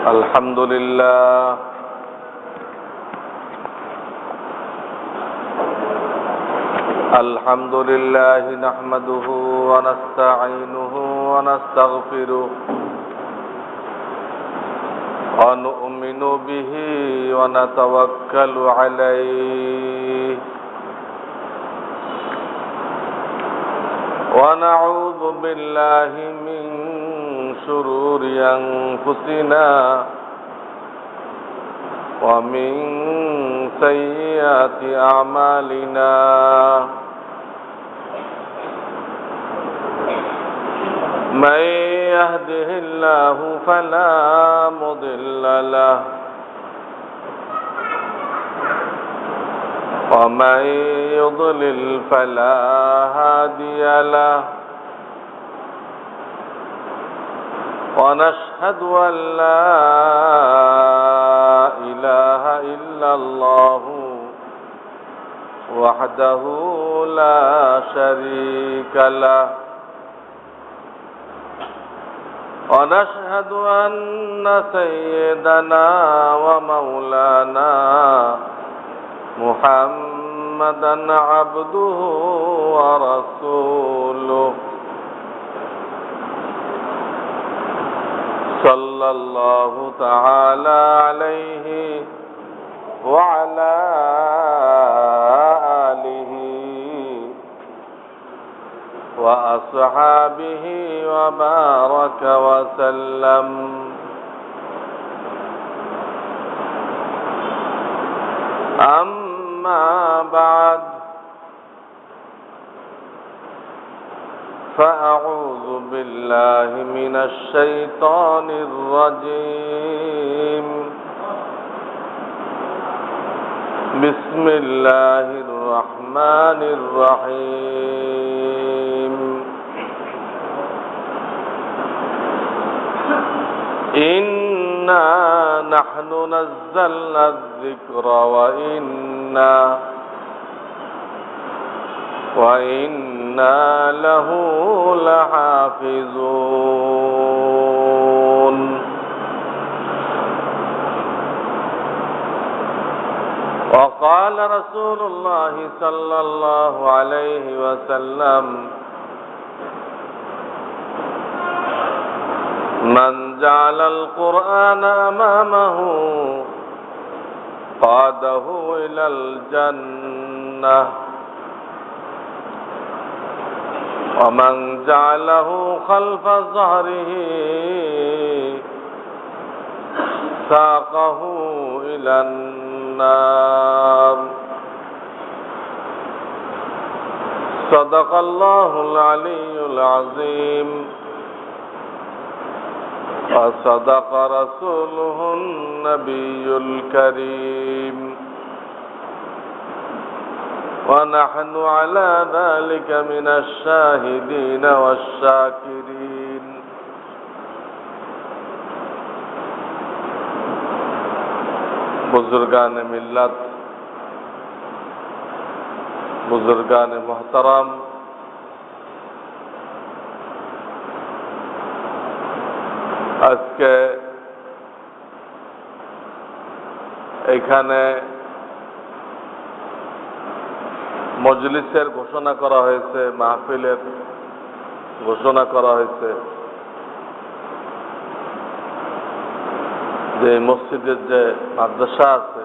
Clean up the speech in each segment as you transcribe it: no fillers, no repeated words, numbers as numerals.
الحمد لله نحمده ونستعينه ونستغفره ونؤمن به ونتوكل عليه ونعوذ بالله من شرور أنفسنا ومن سيئات أعمالنا من يهده الله فلا مضل له ومن يضلل فلا هادي له ونشهد أن لا إله إلا الله وحده لا شريك له ونشهد أن سيدنا ومولانا محمدا عبده ورسوله صلى الله تعالى عليه وعلى آله وأصحابه وبارك وسلم أما بعد فأعوذ بالله من الشيطان الرجيم بسم الله الرحمن الرحيم إنا نحن نزلنا الذكر وإنا له لحافظون وقال رسول الله صلى الله عليه وسلم من جعل القرآن أمامه قاده إلى الجنة ومن جعله خلف ظهره ساقه إلى النار صدق الله العلي العظيم وصدق رسوله النبي الكريم ونحن على ذلك من الشاهدين والشاكرين बुजुर्गान मिल्लत बुजुर्गान मोहतरम আজকে এখানে মজলিসের ঘোষণা করা হয়েছে, মাহফিলের ঘোষণা করা হয়েছে যে মসজিদের যে মাদ্রাসা আছে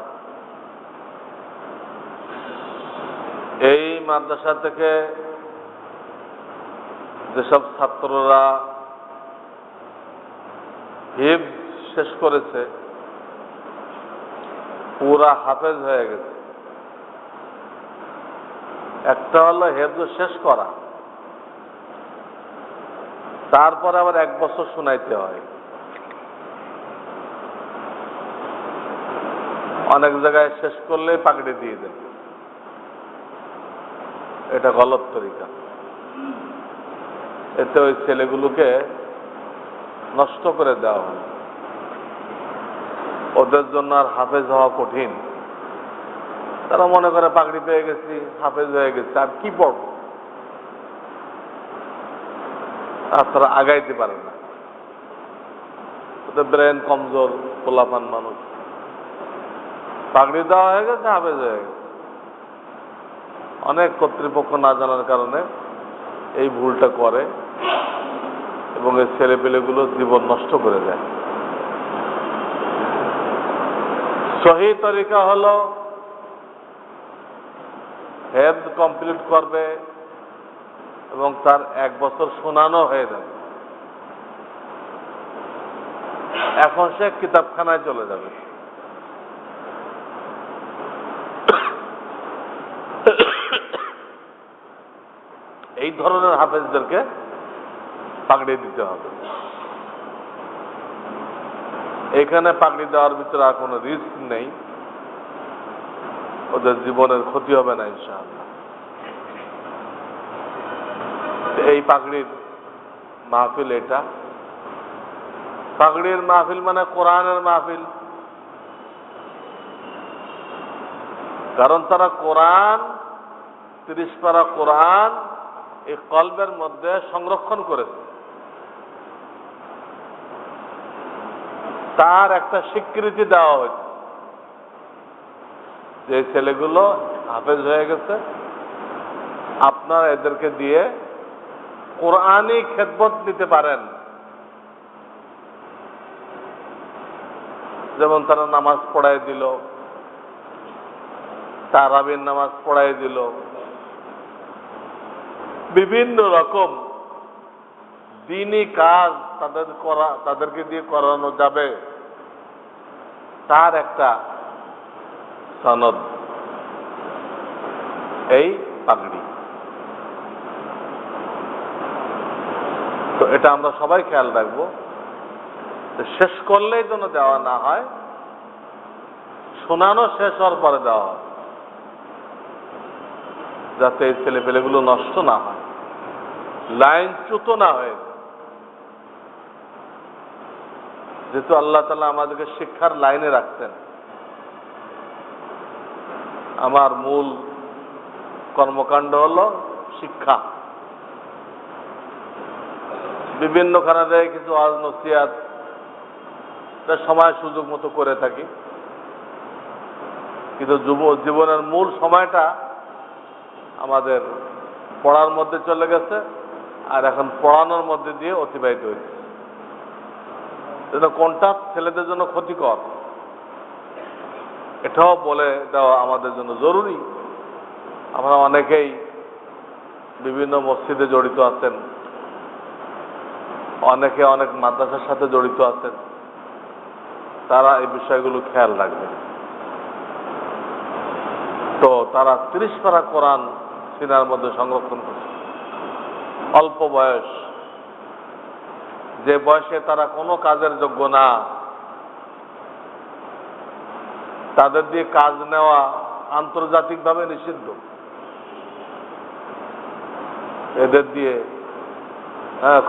এই মাদ্রাসা থেকে যেসব ছাত্ররা হিফজ শেষ করেছে পুরা হাফেজ হয়ে গেছে। একটা হলো হেফজ শেষ করা, তারপরে আবার 1 বছর শুনাইতে হয়। অনেক জায়গায় শেষ করলেই পাগড়ি দিয়ে দেন, এটা গলত তরিকা। এতে ওই ছেলেগুলোকে নষ্ট করে দেওয়া হয়, ওদের জন্য আর হাফেজ হওয়া কঠিন। তারা মনে করে পাগড়ি পেয়ে গেছি, হাফেজ হয়ে গেছে, আর কি পড়ব, আর তারা আগাইতে পারে না। ওদের ব্রেন কমজোর, পোলাপান মানুষ, পাগড়ি দেওয়া হয়ে গেছে, হাফেজ হয়ে গেছে। অনেক কর্তৃপক্ষ না জানার কারণে এই ভুলটা করে এবং এই ছেলেপেলেগুলো জীবন নষ্ট করে দেয়। সহি তরিকা হলো হেফজ কমপ্লিট করবে এবং তার 1 বছর শোনানো হয়ে যাবে। এখন সে কিতাবখানায় চলে যাবে। এই ধরনের হাফেজদেরকে পাগড়ি দিতে হবে। এখানে পাগড়ি দেওয়ার ভিতরে আর কোনো রিস্ক নেই, ওদের জীবনের ক্ষতি হবে না ইনশাআল্লাহ। এই পাগড়ির মাহফিল এটা। পাগড়ির মাহফিল মানে কোরআনের মাহফিল, কারণ তারা কোরআন 30 পারা কোরআন এই কলবের মধ্যে সংরক্ষণ করেছে। তার একটা স্বীকৃতি দেওয়া হয়েছে যে ছেলেগুলো হাফেজ হয়ে গেছে, আপনারা এদেরকে দিয়ে কোরআনি খেদমত নিতে পারেন। যেমন তারা নামাজ পড়াই দিল, তারাবির নামাজ পড়াই দিল, বিভিন্ন রকম দ্বীনি কাজ তাদেরকে দিয়ে করানো যাবে, তার একটা সনদ এই পাগড়ি। তো এটা আমরা সবাই খেয়াল রাখবো, শেষ করলেই যেন দেওয়া না হয়, শোনানো শেষ হওয়ার পরে দেওয়া হয়, যাতে এই ছেলেপেলেগুলো নষ্ট না হয়, লাইনচ্যুত না হয়। যেহেতু আল্লাহ তাআলা আমাদেরকে শিক্ষার লাইনে রাখছেন, আমার মূল কর্মকাণ্ড হলো শিক্ষা। বিভিন্ন খানাতে কিছু ওয়াজ নসিহত সময় সুযোগ মতো করে থাকি, কিন্তু জীবনের মূল সময়টা আমাদের পড়ার মধ্যে চলে গেছে, আর এখন পড়ানোর মধ্যে দিয়ে অতিবাহিত হয়েছে। কোনটা ছেলেদের জন্য ক্ষতিকর এটাও বলে দেওয়া আমাদের জন্য জরুরি। আমরা অনেকেই বিভিন্ন মসজিদে জড়িত আছেন, অনেকে অনেক মাদ্রাসার সাথে জড়িত আছেন, তারা এই বিষয়গুলো খেয়াল রাখবেন। তো তারা 30 পারা কোরআন সিনার মধ্যে সংরক্ষণ করছে। অল্প বয়স, যে বয়সে তারা কোনো কাজের যোগ্য না, তাদের দিয়ে কাজ নেওয়া আন্তর্জাতিকভাবে নিষিদ্ধ। এদের দিয়ে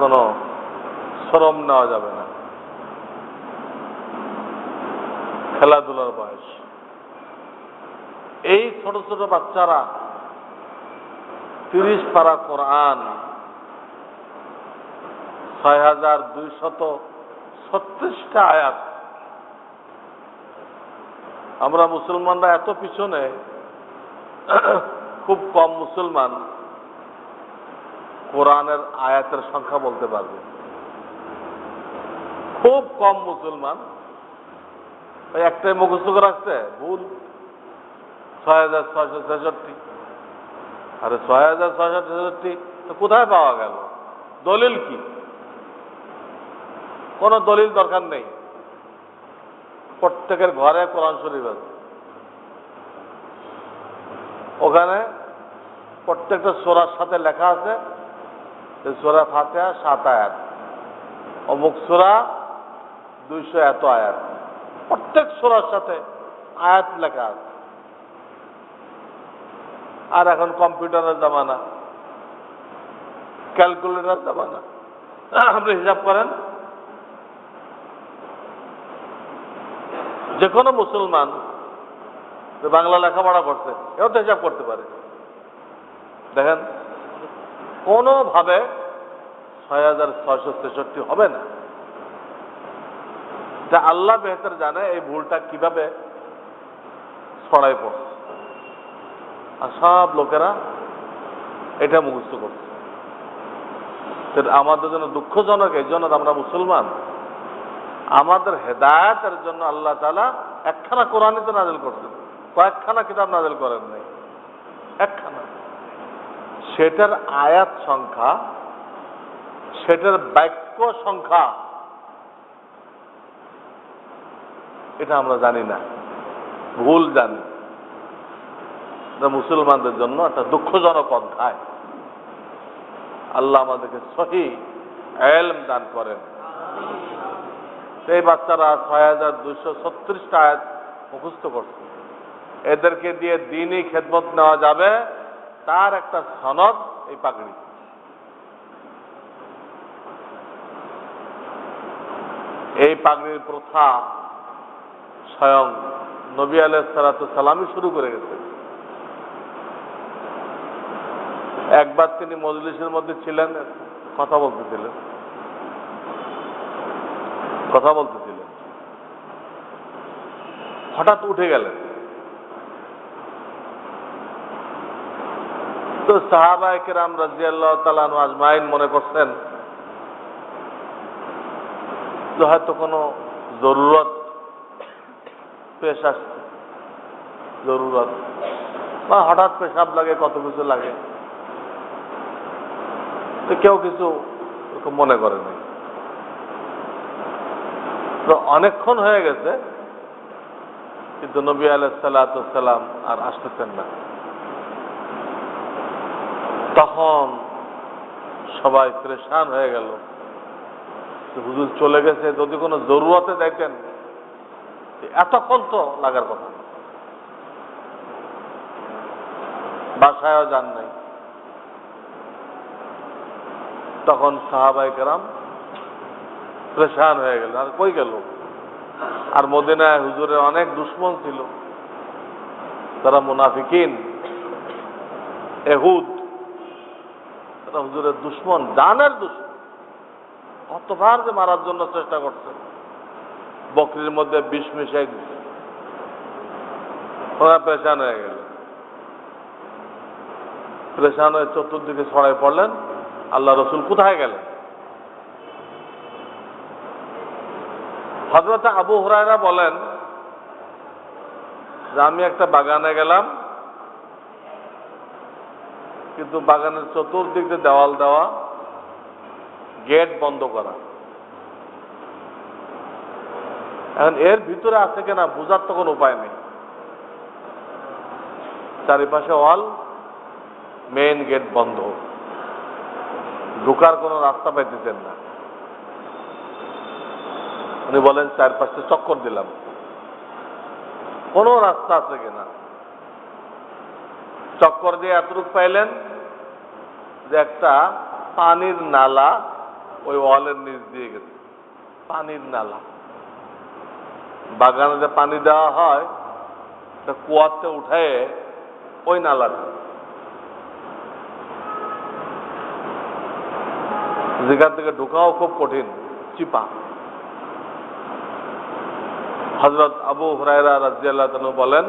কোনো শ্রম নেওয়া যাবে না। খেলাধুলার বয়স। এই ছোট ছোট বাচ্চারা 30 পারা কোরআন, 6236টা আয়াত। আমরা মুসলমানরা এত পিছনে, খুব কম মুসলমান কোরআনের আয়াতের সংখ্যা বলতে পারবে। খুব কম মুসলমান একটাই মুখস্থ করে রাখছে, ভুল 6666। আরে 6666 তো কোথায় পাওয়া গেল? দলিল কি? কোনো দলিল দরকার নেই। প্রত্যেকের ঘরে কোরআন শরীফ আছে, ওখানে প্রত্যেকটা সূরার সাথে লেখা আছে সূরা ফাতিহা 7 আয়াত, অমুক সূরা 200 এত আয়াত, প্রত্যেক সূরার সাথে আয়াত লেখা আছে। আর এখন কম্পিউটারের জামানা, ক্যালকুলেটর জামানা। আপনি হিসাব করেন, যে কোনো মুসলমান বাংলা লেখাপড়া করছে এও তো হিসাব করতে পারে। দেখেন, কোনোভাবে 6666 হবে না। এটা আল্লাহ বেহতর জানে এই ভুলটা কিভাবে ছড়াই পড়ছে, আর সব লোকেরা এটা মুখস্থ করছে। আমাদের জন্য দুঃখজনক এই জন্য আমরা মুসলমান, আমাদের হেদায়েতের জন্য আল্লাহ তাআলা একখানা কোরআনই তো নাযিল করছেন, কয়েকখানা কিতাব নাযিল করেন নাই, একখানা। সেটার আয়াত সংখ্যা, সেটার বাক্য সংখ্যা এটা আমরা জানি না, ভুল জানি। মুসলমানদের জন্য একটা দুঃখজনক অধ্যায়। আল্লাহ আমাদেরকে সহি ইলম দান করেন। সেই বাচ্চারা ৬,২৩৬টা আয়াত মুখস্থ করছে, এদেরকে দিয়ে দ্বীনি খেদমত নেওয়া যাবে, তার একটা সনদ এই পাগড়ি। এই পাগড়ির প্রথা স্বয়ং নবী আলাইহিস সালাতু সালামই শুরু করে গেছে। একবার তিনি মজলিসের মধ্যে ছিলেন, কথা বলতেছিলেন, হঠাৎ উঠে গেলেন। তো সাহাবায়ে কেরাম রাদিয়াল্লাহু তাআলা আনহু আজমাইন মনে করছেন যে হয়তো কোনো জরুরত পেশ আসছে, জরুরত বা হঠাৎ পেশাব লাগে, কত কিছু লাগে, তো কেউ কিছু মনে করে নাই। তো অনেকক্ষণ হয়ে গেছে, কিন্তু নবী আলাইহিস সালাতু সালাম আর আসতেছেন না। তখন সবাই পরেশান হয়ে গেল, হুজুর চলে গেছে, যদি কোনো জরুরতে যাইতেন এতক্ষণ তো লাগার কথা, বাসায়ও যান নাই। তখন সাহাবায়ে কেরাম পরেশান হয়ে গেল, আর কই গেল। আর মদিনায় হুজুরের অনেক দুশমন ছিল, তারা মুনাফিকিন, ইহুদ, তারা হুজুরের দুশমন, জানের দুশমন। কতবার যে মারার জন্য চেষ্টা করছে, বকরির মধ্যে বিষ মিশাই দিচ্ছে। ওরা পরেশান হয়ে গেল, পরেশান হয়ে চতুর্দিকে ছড়াই পড়লেন। আল্লাহ রসুল কোথায় গেলেন? হযরত আবু হুরায়রা বলেন যে আমি একটা বাগানে গেলাম, কিন্তু বাগানের চতুর্দিকে দেওয়াল দেওয়া, গেট বন্ধ করা। এখন এর ভিতরে আছে কিনা বোঝার তো কোনো উপায় নেই। চারিপাশে ওয়াল, মেইন গেট বন্ধ, ঢোকার কোনো রাস্তা পাইতেছেন না। উনি বলেন চারপাশে চক্কর দিলাম, কোনো রাস্তা আছে কিনা। চক্কর দিয়ে এতটুকু পাইলেন যে একটা পানির নালা ওই ওয়ালের নিচ দিয়ে গেছে, পানির নালা। বাগানে যে পানি দেওয়া হয়, কুয়াতে উঠায় ওই নালাটা, যেখান থেকে ঢোকাও খুব কঠিন, চিপা। হযরত আবু হুরায়রা রাদিয়াল্লাহু তাআলা বলেন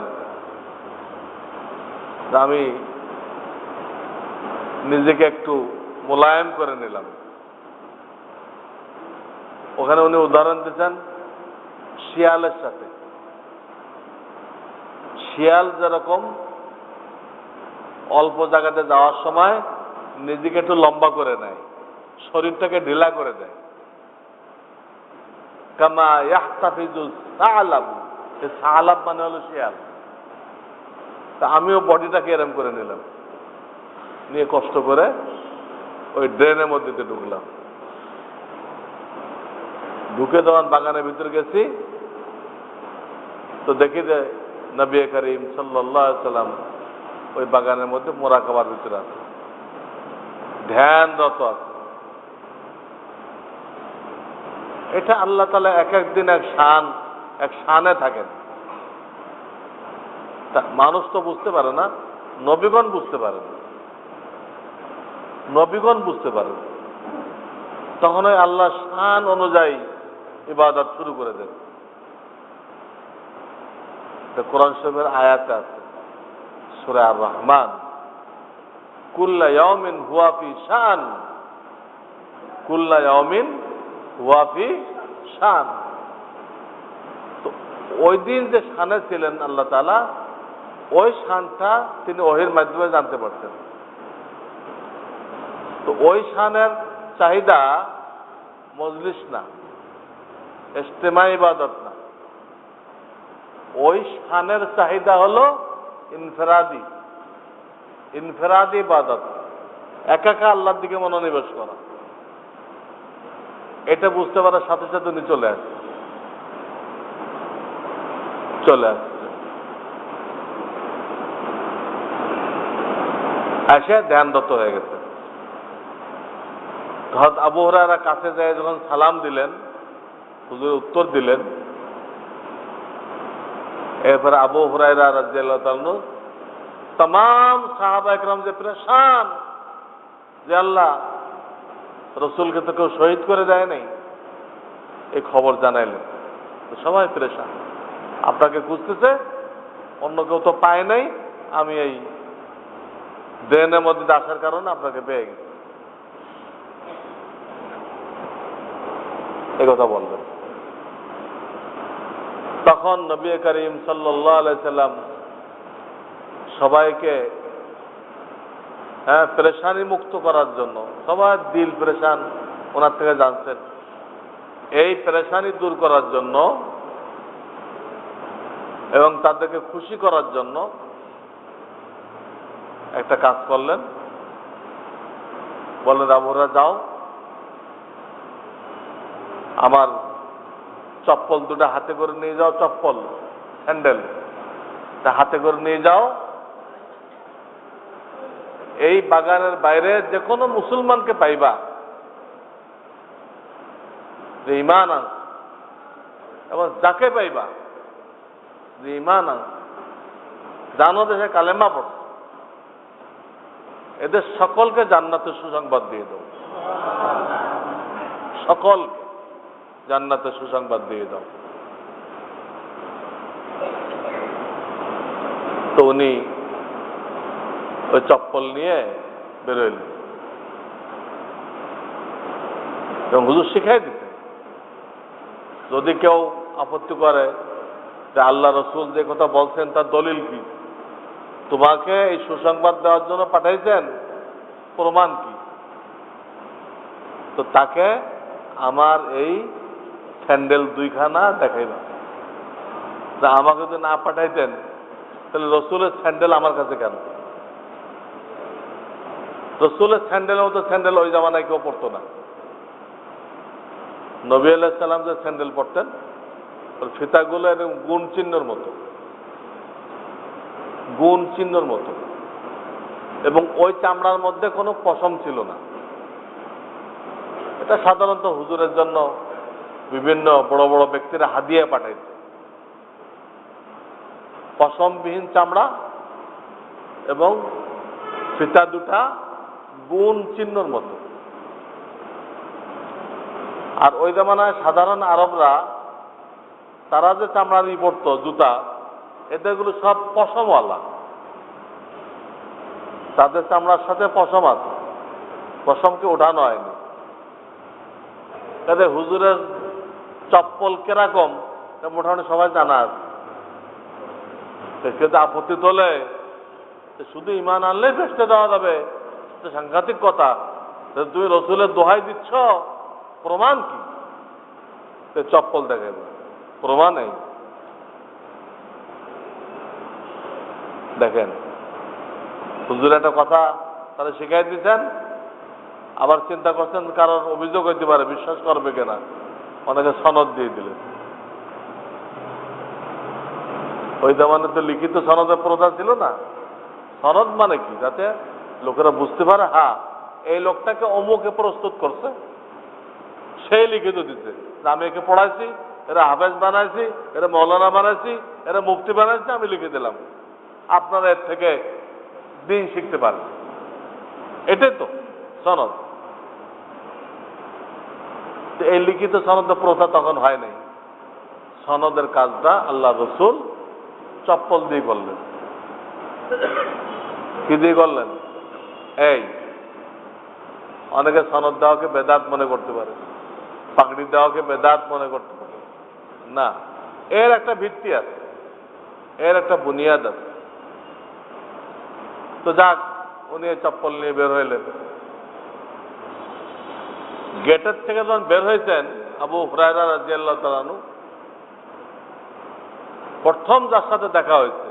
যে আমি নিজেকে একটু মোলায়েম করে নিলাম। ওখানে উনি উদাহরণ দিচ্ছেন শিয়ালের সাথে। শিয়াল যেরকম অল্প জায়গাতে যাওয়ার সময় নিজেকে একটু লম্বা করে নেয়, শরীরটাকে ঢিলা করে দেয়, কামা ইয়াহতাফিজুস সালাব, সালাব মানে হলো শিয়াল। তা আমিও বডিটাকে এরম করে নিলাম, নিয়ে কষ্ট করে ওই ড্রেনের মধ্যে ঢুকলাম। ঢুকে যখন বাগানের ভিতরে গেছি, তো দেখি যে নবী করিম সাল্লাল্লাহু আলাইহি সাল্লাম ওই বাগানের মধ্যে মোরাকাবার ভিতরে আছে, ধ্যানরত আছে। এটা আল্লাহ তাআলা এক একদিন এক শানে থাকেন। মানুষ তো বুঝতে পারে না, নবীগণ বুঝতে পারেন, নবীগণ বুঝতে পারেন। তখন ওই আল্লাহ শান অনুযায়ী ইবাদত শুরু করে দেন। কোরআন শরীফের আয়াতে আছে, সূরা আর রহমান, কুল্লা ইয়াউমিন হুয়া ফি শান, কুল্লা ইয়াউমিন হুয়া ফি শান। তো ওই দিন যে শানে ছিলেন আল্লাহ তাআলা, ওই শানটা তিনি ওহীর মাধ্যমে জানতে পারতেন। তো ওই শানের চাহিদা মজলিস না, ইজতিমাই ইবাদত না, ওই শানের চাহিদা হলো ইনফিরাদি, ইনফিরাদি ইবাদত, একা একা আল্লাহর দিকে মনোনিবেশ করা। এটা বুঝতে পারার সাথে সাথে উনি চলে আসছে, এসে ধ্যানরত হয়ে গেছে। হযরত আবু হুরায়রা কাছে যায় যখন সালাম দিলেন, হুজুর উত্তর দিলেন, এরপরে আবু হুরায়রা রাদিয়াল্লাহু তাআলা আনহু तमाम সাহাবা একরাম যে পরেশান, যে আল্লাহ রসুলকে তো কেউ শহীদ করে দেয় নাই, এই খবর জানাইলেন। সবাই পরেশান, আপনাকে খুঁজতেছে, অন্য কেউ তো পায় নাই, আমি এই দেনের মধ্যে আসার কারণে আপনাকে পেয়ে গেছি, এই কথা বলবেন। তখন নবী করিম সাল্লাল্লাহু আলাইহি সাল্লাম সবাইকে পেরেশানি মুক্ত করার জন্য, সবার দিল পেরেশান ওনার থেকে জানছেন, এই পেরেশানি দূর করার জন্য এবং তাদেরকে খুশি করার জন্য একটা কাজ করলেন। বললেন, আবু হুরায়রা যাও, আমার চপ্পল দুটো হাতে করে নিয়ে যাও, চপ্পল স্যান্ডেল হাতে করে নিয়ে যাও, এই বাগানের বাইরে যে কোনো মুসলমানকে পাইবা যে ঈমান আনছে, এবং যাকে পাইবা যে ঈমান আনছে, জানো দেশে কালেমা পড়ছে, এদের সকলকে জান্নাতের সুসংবাদ দিয়ে দাও, সকলকে জান্নাতের সুসংবাদ দিয়ে দাও। তো উনি ওই চপ্পল নিয়ে বেরোলেন এবং হুজুর শিখাই দিতেন, যদি কেউ আপত্তি করে যে আল্লাহ রসুল যে কথা বলছেন তার দলিল কি, তোমাকে এই সুসংবাদ দেওয়ার জন্য পাঠাইছেন, প্রমাণ কি, তো তাকে আমার এই স্যান্ডেল দুইখানা দেখাইবা। আমাকে যদি না পাঠাইতেন তাহলে রসুলের স্যান্ডেল আমার কাছে কেন? রসুলের স্যান্ডেলের মতো স্যান্ডেল ওই জামানায় কেউ পড়তো না। নবী আলাইহিস সালাম যে স্যান্ডেল পড়তেন, ওর ফিতাগুলো এরকম গুণ চিহ্নের মতো, গুণ চিহ্নের মতো, এবং ওই চামড়ার মধ্যে কোনো পশম ছিল না। এটা সাধারণত হুজুরের জন্য বিভিন্ন বড় বড় ব্যক্তিরা হাদিয়া পাঠাইত, পশমবিহীন চামড়া এবং ফিতা দুটা গুণ চিহ্নের মতো। আর ওই জামানায় সাধারণ আরবরা তারা যে চামড়া দিয়ে পড়তো জুতা, এদেরগুলো সব পশমওয়ালা, তাদের চামড়ার সাথে পশম আছে, পশমকে ওঠানো হয়নি। তাদের হুজুরের চপ্পল কিরকম মোটামুটি সবাই জানা আছে। কিন্তু আপত্তি তোলে শুধু ঈমান আনলেই বেহেশতে দেওয়া যাবে, সাংঘাতিক কথা, তুমি রসুলের দোহাই দিচ্ছ, প্রমাণ কি? চপ্পল দেখে প্রমাণ নেই। দেখেন হুজুর একটা কথা তারা শিখাই দিচ্ছেন, আবার চিন্তা করছেন কারোর অভিযোগ হইতে পারে, বিশ্বাস করবে কিনা, অনেকে সনদ দিয়ে দিলেন। ওই জামানে তো লিখিত সনদের প্রথা ছিল না। সনদ মানে কি, যাতে লোকেরা বুঝতে পারে হ্যাঁ এই লোকটাকে অমুকে প্রস্তুত করছে, সেই লিখিত দিচ্ছে, আমি একে পড়াইছি, এরা হাফেজ বানাইছি, এরা মৌলানা বানাইছি, এরা মুফতি বানাইছি, আমি লিখে দিলাম, আপনারা এর থেকে দিন শিখতে পারেন। এটাই তো সনদ। এই লিখিত সনদের প্রথা তখন হয় নাই। সনদের কাজটা আল্লাহ রসুল চপ্পল দিয়ে করলেন। কি দিয়ে করলেন? এই অনেকে সনদ দেওয়াকে বেদাত মনে করতে পারে, পাগড়ি দেওয়াকে বেদাত মনে করতে পারে। না, এর একটা ভিত্তি আছে, এর একটা বুনিয়াদ আছে। তো যাক, উনি চপ্পল নিয়ে বের হইলেন। গেটের থেকে যখন বের হয়েছেন আবু হুরায়রা রাদিয়াল্লাহু তাআলা আনহু, প্রথম যার সাথে দেখা হয়েছে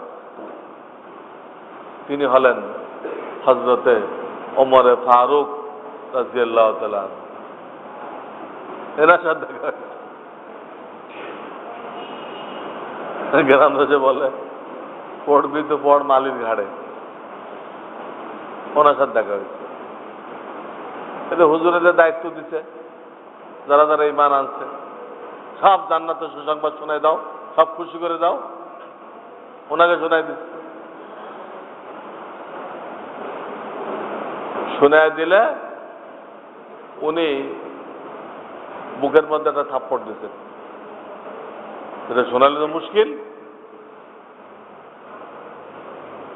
তিনি হলেন হযরতে ওমরে ফারুক রাদিয়াল্লাহু তাআলা আনহু। এনার সাথে দেখা হয়েছে। গ্রামে যে বলে পড়বি তো পড় মালির ঘাড়ে, ওনার সাথে দেখা হয়েছে। এটা হুজুরের দায়িত্ব দিচ্ছে, যারা যারা ঈমান আনছে সব জান্নাতের সুসংবাদ শোনাই দাও, সব খুশি করে দাও। ওনাকে শোনাই দিচ্ছে। শোনাই দিলে উনি বুকের মধ্যে একটা থাপ্পড় দিচ্ছেন। এটা শোনালে তো মুশকিল।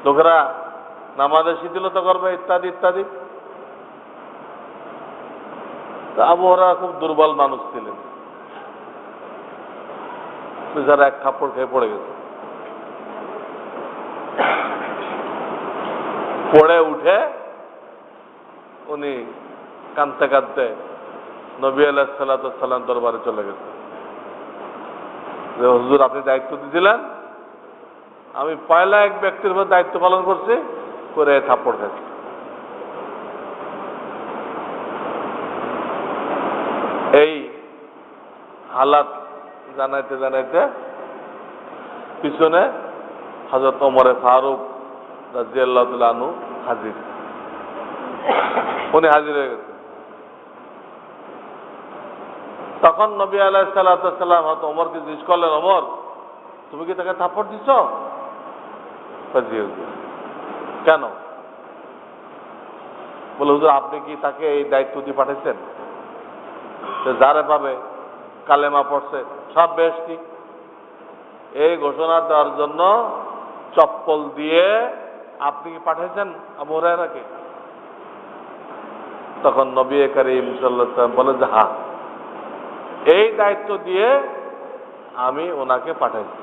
লোকেরা নামাজে শিথিলতা করবে ইত্যাদি ইত্যাদি। আবু হুরায়রা খুব দুর্বল মানুষ ছিলেন, যারা এক থাপ্পড় খেয়ে পড়ে গেছে। পড়ে উঠে উনি কাঁদতে কাঁদতে নবী আলাইহিস সালাতু ওয়াস সালাম দরবারে চলে গেছে যে হুজুর আপনি দায়িত্ব দিয়েছিলেন, আমি পয়লা এক ব্যক্তির উপর দায়িত্ব পালন করছি, করে থাপ্পড় খাচ্ছি। এই হালাত জানাইতে জানাইতে পিছনে হযরত ওমরে ফারুক রাদিয়াল্লাহু তাআলা আনহু হাজির। উনি হাজির হয়ে গেছেন। তখন নবী আলাইহিস সালাতু ওয়াস সালাম হযরত ওমরকে জিজ্ঞেস করলেন, ওমর তুমি কি তাকে থাপ্পড় দিচ্ছ? কেন? বলে হুজুর আপনি কি তাকে এই দায়িত্ব দিয়ে পাঠাইছেন? যারে পাবে কালেমা পড়ছে সব বেহেশতি, এই ঘোষণা দেওয়ার জন্য চপ্পল দিয়ে আপনি কি পাঠাইছেন আবু হুরায়রাকে? তখন নবী করিম সাল্লাল্লাহু আলাইহি ওয়াসাল্লাম বলেন যে হ্যাঁ, এই দায়িত্ব দিয়ে আমি ওনাকে পাঠাইছি।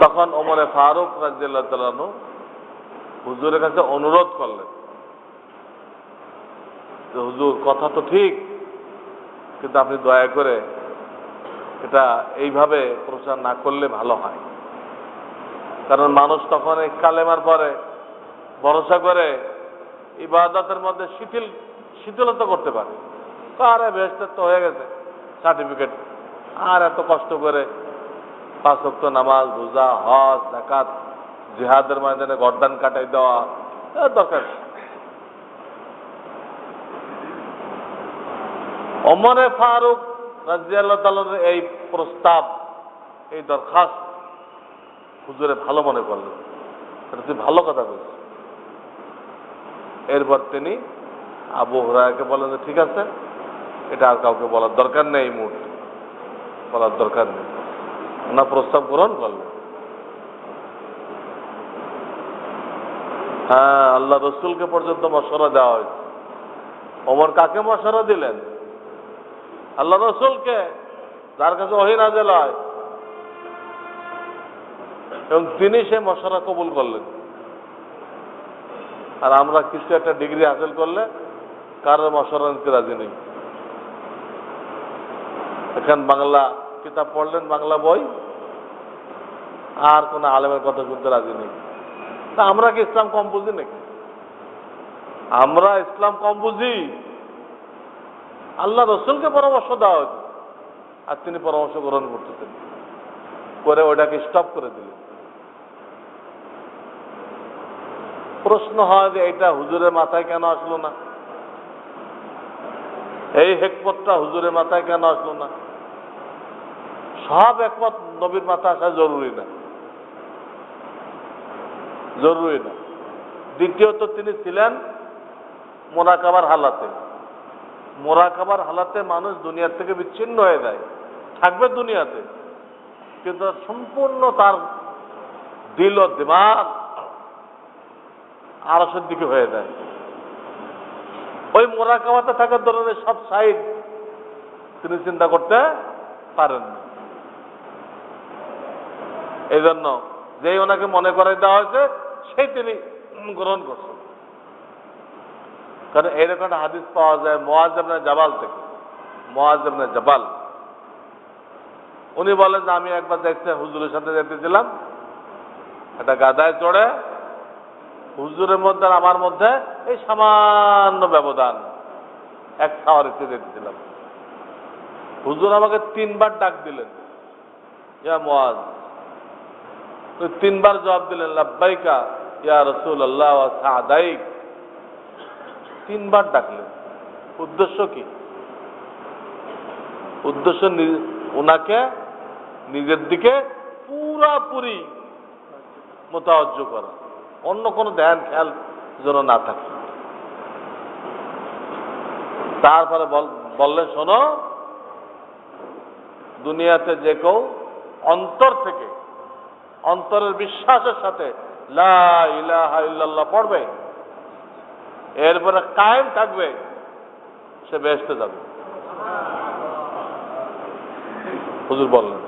তখন ওমরে ফারুক রাদিয়াল্লাহু তাআলা আনহু হুজুরের কাছে অনুরোধ করলেন যে হুজুর কথা তো ঠিক, কিন্তু আপনি দয়া করে এটা এইভাবে প্রচার না করলে ভালো হয়। কারণ মানুষ তখন এই কালেমার পরে ভরসা করে ইবাদতের মধ্যে শিথিলতা করতে পারে। আরে বেহেশতের তো হয়ে গেছে সার্টিফিকেট, আর এত কষ্ট করে 5 ওয়াক্ত নামাজ, রোজা, হজ, যাকাত, জিহাদের ময়দানে গর্দান কাটাই দেওয়া দরকার। ওমরে ফারুক রাদিয়াল্লাহু তাআলার এই প্রস্তাব, এই দরখাস্ত হুজুরে ভালো মনে করলেন, এটা তুই ভালো কথা বলছিস। এরপর তিনি আবু হুরায়রাকে বলেন যে ঠিক আছে, এটা আর কাউকে বলার দরকার নেই, এই মুহূর্তে বলার দরকার নেই। ওনার প্রস্তাব গ্রহণ করলেন। হ্যাঁ, আল্লাহ রসুলকে পর্যন্ত মশওয়ারা দেওয়া হয়েছে। ওমর কাকে মশওয়ারা দিলেন? আল্লাহ রসুলকে, যার কাছে ওহী নাযিল হয়, এবং তিনি সে মশওয়ারা কবুল করলেন। আর আমরা কিছু একটা ডিগ্রি হাসিল করলে কারোর মশওয়ারা নিতে রাজি নেই। এখন বাংলা কিতাব পড়লেন, বাংলা বই, আর কোন আলেমের কথা শুনতে রাজি নেই। তা আমরা কি ইসলাম কম বুঝি নাকি? আমরা ইসলাম কম বুঝি? আল্লাহ রসুলকে পরামর্শ দেওয়া হয়েছে, আর তিনি পরামর্শ গ্রহণ করতেছেন, করে ওটাকে স্টপ করে দিলেন। প্রশ্ন হয় যে এটা হুজুরের মাথায় কেন আসলো না? এই হিকমতটা হুজুরের মাথায় কেন আসলো না? সব একমত নবীর মাথায় আসা জরুরি না, জরুরি না। দ্বিতীয়ত তিনি ছিলেন মোরাকাবার হালাতে। মোরাকাবার হালাতে মানুষ দুনিয়ার থেকে বিচ্ছিন্ন হয়ে যায়, থাকবে দুনিয়াতে, কিন্তু সম্পূর্ণ তার দিল ও দিমাগ আরশের দিকে হয়ে যায়। ওই মোরাকাবাতে থাকার ধরনের সব সাইড তিনি চিন্তা করতে পারেন না। এই জন্য যেই ওনাকে মনে করাই দেওয়া হয়েছে সেই তিনি গ্রহণ করছেন। কারণ এইরকম একটা হাদিস পাওয়া যায় মুআজ ইবনে জাবাল থেকে। মুআজ ইবনে জাবাল উনি বলেন যে আমি একবার দেখতে হুজুরের সাথে যেতেছিলাম, একটা গাধায় চড়ে, হুজুরের মধ্যে আর আমার মধ্যে এই সামান্য ব্যবধান, এক সাওয়ারিতে যেতেছিলাম। হুজুর আমাকে 3 বার ডাক দিলেন, ইয়া মুআজ। তো 3 বার জবাব দিলেন, লাব্বাইকা ইয়া রাসূলুল্লাহ ওয়া সা'দাইক। 3 বার ডাকলেন। উদ্দেশ্য কি? উদ্দেশ্য ওনাকে নিজের দিকে পুরাপুরি মোতাওয়াজ্জ করা, অন্য কোনো ধ্যান খেয়াল যেন না থাকে। তারপরে বললেন, শোনো, দুনিয়াতে যে কেউ অন্তর থেকে, অন্তরের বিশ্বাসের সাথে লা ইলাহা ইল্লাল্লাহ পড়বে, এরপরে কায়েম থাকবে, সে বেহেশতে যাবে। হুজুর বললেন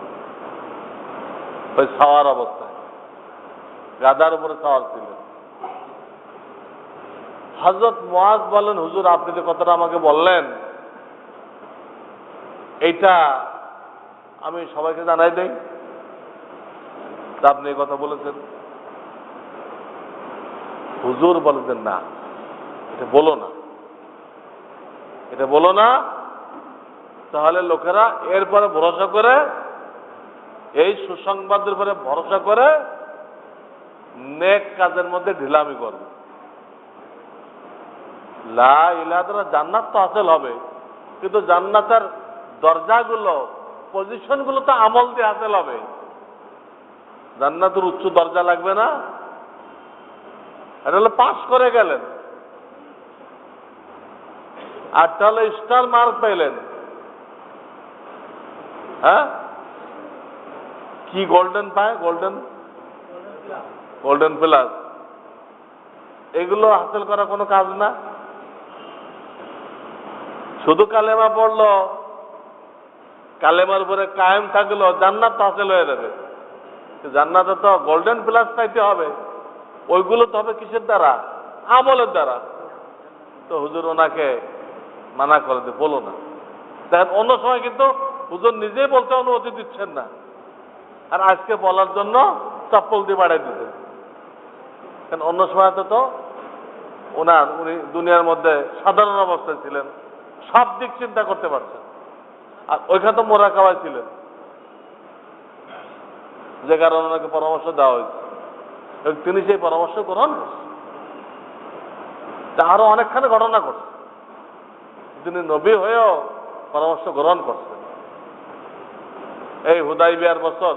ওই সাওয়ার অবস্থায়, গাদার উপরে সাওয়ার ছিলেন। হযরত মুআজ বলেন, হুজুর আপনি যে কথাটা আমাকে বললেন এইটা আমি সবাইকে জানাই দেই? তা আপনি এই কথা বলেছেন? হুজুর বলেছেন, না, এটা বলো না, এটা বলো না, তাহলে লোকেরা এরপরে ভরসা করে, এই সুসংবাদের উপরে ভরসা করে নেক কাজের মধ্যে ঢিলামি করবে। লা ইলাহা ইল্লাল্লাহ, জান্নাত তো হাসিল হবে, কিন্তু জান্নাতের দরজাগুলো, পজিশনগুলো তো আমল দিয়ে হাসিল হবে। জান্নাতের উচ্চ দরজা লাগবে না? এটা হলো পাস করে গেলেন, আর তাহলে স্টার মার্ক পাইলেন। হ্যাঁ, কি গোল্ডেন পায়? Golden plus. এগুলো হাসিল করা কোনো কাজ না। শুধু কালেমা পড়লো, কালেমার উপরে কায়েম থাকলো, জান্নাত তো হাসিল হয়ে যাবে। জান্নাতে তো গোল্ডেন প্লাস পাইতে হবে, ওইগুলো তো হবে কিসের দ্বারা? আমলের দ্বারা। তো হুজুর ওনাকে মানা করে দে, বলো না। দেখেন অন্য সময় কিন্তু হুজুর নিজেই বলতে অনুমতি দিচ্ছেন না, আর আজকে বলার জন্য চপ্পল দিয়ে বাড়াই দিচ্ছেন। কারণ অন্য সময় তো উনি দুনিয়ার মধ্যে সাধারণ অবস্থায় ছিলেন, সব দিক চিন্তা করতে পারছেন, আর ওইখানে তো মোরাকাবায় ছিলেন, যে কারণে ওনাকে পরামর্শ দেওয়া হয়েছে এবং তিনি সেই পরামর্শ গ্রহণ করছেন। আরো অনেকখানি ঘটনা করছেন, তিনি নবী হয়েও পরামর্শ গ্রহণ করছেন। এই হুদাইবিয়ার বছর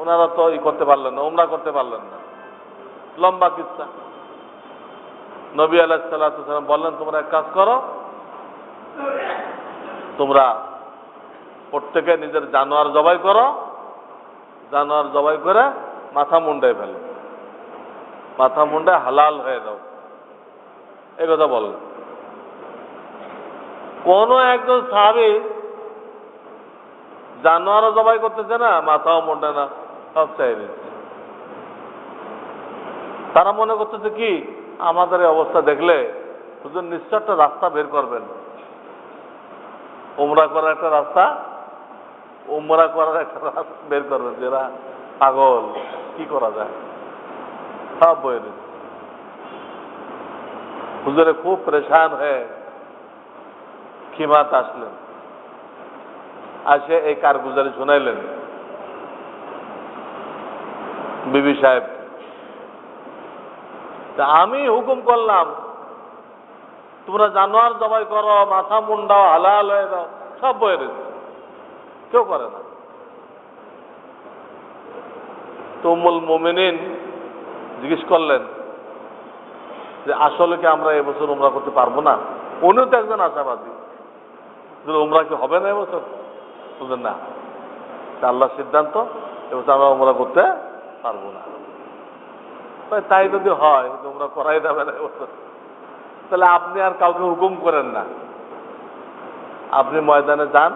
ওনারা তো করতে পারলেন না, উমরা করতে পারলেন না, লম্বা কিস্সা। নবী আলাইহিস সালাতু ওয়াস সালাম বললেন, তোমরা এক কাজ করো, তোমরা প্রত্যেকে নিজের জানোয়ার জবাই করো, জানোয়ার জবাই করে মাথা মুন্ডায় ফেলো, মাথা মুন্ডায় হালাল হয়ে যাও, এই কথা বললেন। কোন একজন সাহাবী জানোয়ারও জবাই করতেছে না, মাথাও মুন্ডায় না, সব চাই দিচ্ছে। তারা মনে করতেছে কি, আমাদের এই অবস্থা দেখলে হুজুর নিশ্চয় একটা রাস্তা বের করবেন, উমরা করার একটা রাস্তা, উমরা করার একটা রাস্তা বের করবেন। যারা পাগল, কি করা যায়, সব বয়ে দিচ্ছে। হুজুরে খুব পরেশান হয়ে খিমাত আসলেন, আসে এই কারগুজারি শোনাইলেন বিবি সাহেব। আমি হুকুম করলাম তোমরা জানোয়ার জবাই করো, মাথা মুন্ডাও, হালাল হয়ে যাও, সব বয়ে দিচ্ছে, কেউ করে না। তো উম্মুল মুমিনিন জিজ্ঞেস করলেন যে আসলে কি আমরা এবছর উমরা করতে পারবো না? উনিও তো একজন আশাবাদী, উমরা কি হবে না এবছর? বুঝলেন না, আল্লাহর সিদ্ধান্ত, এবছর আমরা উমরা করতে পারবো না। তাই যদি হয় উমরা করাই যাবে না এবছর, তাহলে আপনি আর কাউকে হুকুম করেন না, আপনি ময়দানে যান,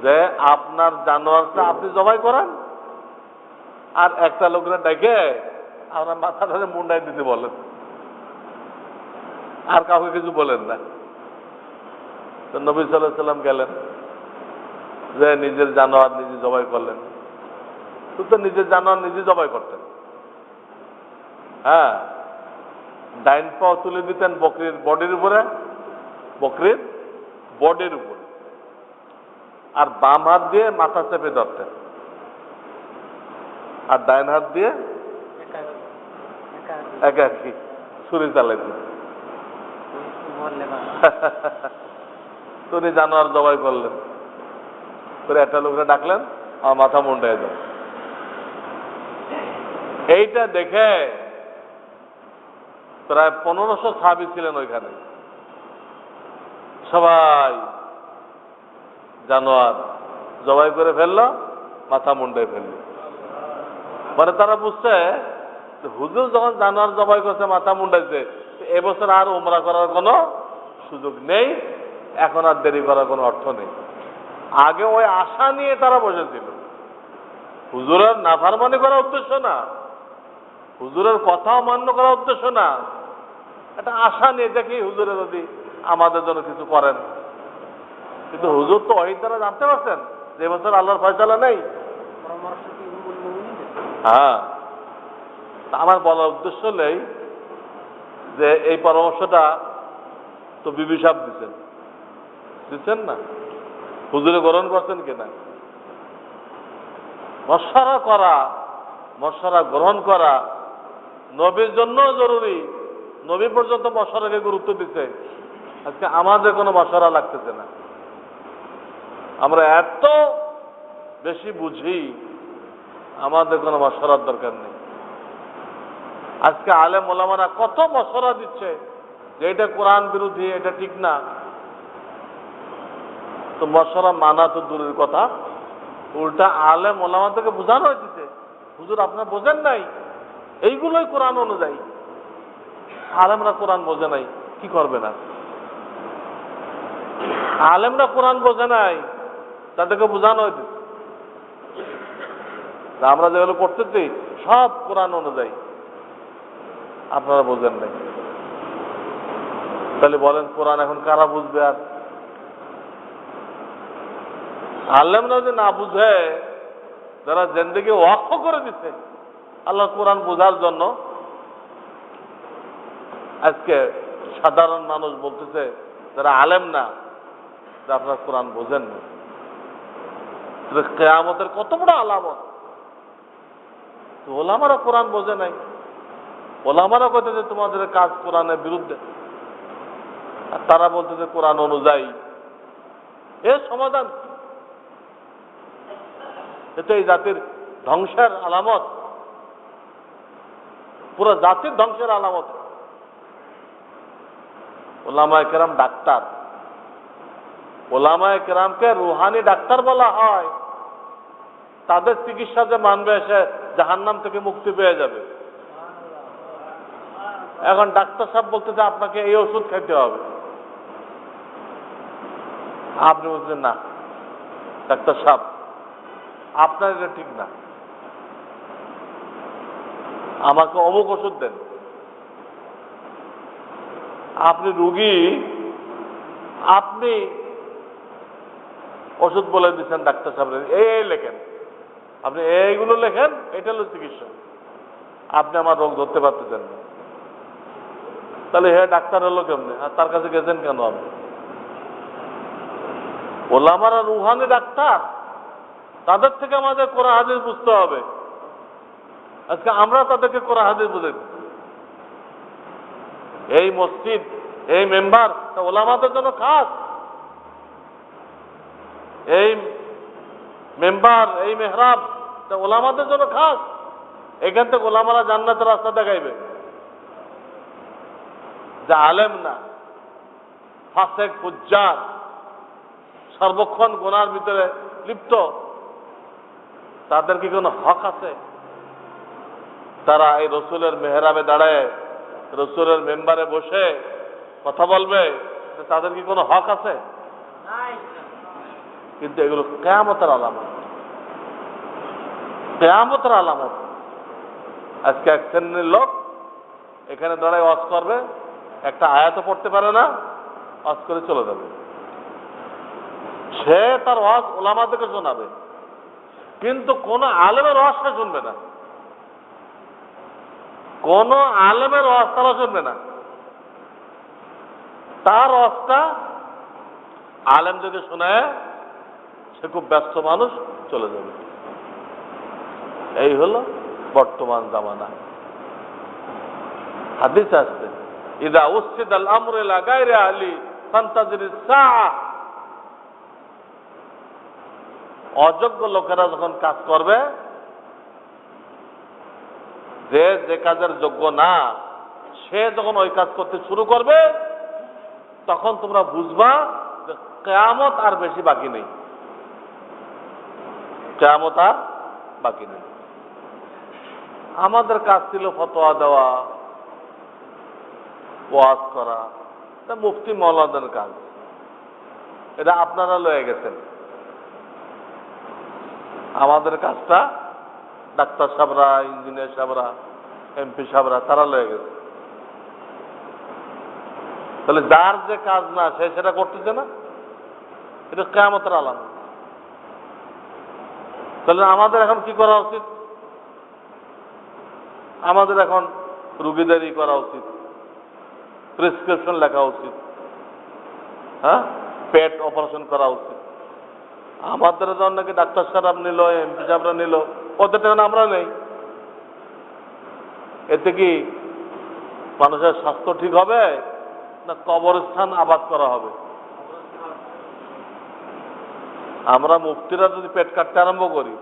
যে আপনার জানোয়ারটা আপনি জবাই করেন, আর একটা লোকরা ডেকে আপনার মাথাটা মুন্ডাই দিতে বলেন, আর কাউকে কিছু বলেন না। তো নবী সাল্লাল্লাহু আলাইহি সাল্লাম গেলেন, যে নিজের জানোয়ার নিজে জবাই করলেন। তো নিজের জানোয়ার নিজে জবাই করতেন। হ্যাঁ, ডাইন পাও তুলে দিতেন বকরির বডির উপরে, বকরির বডির উপরে, আর বাম হাত দিয়ে মাথা চেপে ধরতেন, আর ডাইন হাত দিয়ে একাকি ছুরি চালাইতেন। উনি জানোয়ার জবাই করলেন, করে একটা লোকরা ডাকলেন, আমার মাথা মুন্ডায় দেন। এইটা দেখে প্রায় 1500 সাহাবী ছিলেন ওইখানে, সবাই জানোয়ার জবাই করে ফেললো, মাথা মুন্ডায় ফেললো। পরে তারা বুঝছে হুজুর যখন জানোয়ার জবাই করছে, মাথা মুন্ডাইছে, এবছর আর উমরা করার কোনো সুযোগ নেই, এখন আর দেরি করার কোনো অর্থ নেই। আগে ওই আশা নিয়ে তারা বসেছিল, হুজুরের নাফরমানি করার উদ্দেশ্য না, হুজুরের কথা অমান্য করার উদ্দেশ্য না, একটা আশা নিয়ে দেখি হুজুরে যদি আমাদের জন্য কিছু করেন। কিন্তু হুজুর তো ওই দ্বারা জানতে পারছেন যে এবছর আল্লাহর ফয়সালা নেই। হ্যাঁ, আমার বলার উদ্দেশ্য নেই যে এই পরামর্শটা তো বিবি সাহেব দিচ্ছেন না, হুজুরে গ্রহণ করছেন কিনা। মশওয়ারা করা, মশওয়ারা গ্রহণ করা নবীর জন্য জরুরি, নবী পর্যন্ত মশওয়ারাকে গুরুত্ব দিচ্ছে। আজকে আমাদের কোনো মশওয়ারা লাগতেছে না, আমরা এত বেশি বুঝি, আমাদের কোনো মশওয়ারার দরকার নেই। আজকে আলেম ওলামারা কত মশওয়ারা দিচ্ছে যে এটা কোরআন বিরোধী, এটা ঠিক না। তো মশওয়ারা মানা তো দূরের কথা, উল্টা আলেম ওলামাদেরকে বোঝানো হয়েছে, হুজুর আপনারা বোঝেন নাই, এইগুলোই কোরআন অনুযায়ী। আলেমরা কোরআন বোঝে নাই, কি করবে না? আলেমরা কোরআন বোঝে নাই, তাদেরকে বোঝানো হয়েছে আমরা যেগুলো করতেছি সব কোরআন অনুযায়ী, আপনারা বোঝেন নাই। তাহলে বলেন কোরআন এখন কারা বুঝবে? আর আলেমরা যদি না বুঝে, যারা জিন্দেগি ওয়াকফ করে দিচ্ছে আল্লাহ কোরআন বোঝার জন্য, আজকে সাধারণ মানুষ বলতেছে যারা আলেম না, যে আপনারা কোরআন বোঝেন না। কিয়ামতের কত বড় আলামত। ওলামারা কোরআন বোঝে নাই, ওলামারা কইতেছে তোমাদের কাজ কোরআনের বিরুদ্ধে, আর তারা বলতেছে কোরআন অনুযায়ী। এর সমাধান কি? এটা এই জাতির ধ্বংসের আলামত, পুরো জাতির ধ্বংসের আলামত। ওলামায়ে কেরাম ডাক্তার, ওলামায়ে কেরামকে রুহানি ডাক্তার বলা হয়। তাদের চিকিৎসা যে মানবে সে জাহান্নাম থেকে মুক্তি পেয়ে যাবে। এখন ডাক্তার সাহেব বলতেছে আপনাকে এই ওষুধ খেতে হবে, আপনি বলছেন না ডাক্তার সাহেব আপনার এটা ঠিক না, আমাকে অমুক ওষুধ দেন। আপনি রুগী, আপনি ওষুধ বলে দিচ্ছেন ডাক্তার সাহেব এই লেখেন, আপনি এইগুলো লেখেন, এটা হলো চিকিৎসা। আপনি আমার রোগ ধরতে পারতেছেন না, তাহলে হে ডাক্তার হলো কেমনে? আর তার কাছে গেছেন কেন আপনি? ওলামারা রুহানি ডাক্তার, তাদের থেকে আমাদের কোরআন হাদিস বুঝতে হবে। আজকে আমরা তাদেরকে কোরআন হাদিস বুঝে দিই। এই মসজিদ, এই মেম্বার তা ওলামাদের জন্য খাস। এই মেম্বার, এই মেহরাব তা ওলামাদের জন্য খাস। এখান থেকে ওলামারা জান্নাতের রাস্তা দেখাইবে। যা আলেম না, ফাসেক ফুজ্জার, সর্বক্ষণ গুনার ভিতরে লিপ্ত, তাদের কি কোনো হক আছে? তারা এই রসুলের মেহরাবে দাঁড়ায়, রসুলের মেম্বারে বসে কথা বলবে, তাদের কি কোনো হক আছে? কিন্তু এগুলো কিয়ামতের আলামত, কিয়ামতের আলামত। আজকে এক শ্রেণীর লোক এখানে দাঁড়ায় ওয়াজ করবে, একটা আয়াতও পড়তে পারে না, ওয়াজ করে চলে যাবে। সে তার ওয়াজ ওলামাদেরকে শোনাবে, কিন্তু কোন আলেমের ওয়াজ সে শুনবে না, কোন আলেমের ওয়াজ তারা শুনবে না। তার ওয়াজটা আলেম যদি শোনায়, সে খুব ব্যস্ত মানুষ, চলে যাবে। এই হলো বর্তমান জামানা। হাদিস আছে, ইদা উসিদাল আমরু ইলা গায়রি আহলি ফান্তাজিরিস সাআ। অযোগ্য লোকেরা যখন কাজ করবে, যে যে কাজের যোগ্য না, সে যখন ওই কাজ করতে শুরু করবে, তখন তোমরা বুঝবা যে কিয়ামত আর বেশি বাকি নেই, কিয়ামত আর বাকি নেই। আমাদের কাজ ছিল ফতোয়া দেওয়া, ওয়াজ করা, এটা মুফতি মাওলানাদের কাজ, এটা আপনারা লয়ে গেছেন। আমাদের কাজটা ডাক্তার সাহেবরা, ইঞ্জিনিয়ার সাহেবরা, এমপি সাহেবরা, তারা লয়ে গেছে। তাহলে যার যে কাজ না, সে সেটা করতেছে না, এটা কিয়ামতের আলামত। তাহলে আমাদের এখন কি করা উচিত? আমাদের এখন রুগীদেরই করা উচিত, প্রেসক্রিপশন লেখা উচিত, হ্যাঁ, পেট অপারেশন করা উচিত। আমাদের যখন নাকি ডাক্তার সাহেব নিল, এমপি সাহেবরা নিল, ওদের টাকা আমরা নেই। এতে কি মানুষের স্বাস্থ্য ঠিক হবে, না কবরস্থান আবাদ করা হবে? আমরা মুফতিরা যদি পেট কাটতে আরম্ভ করি,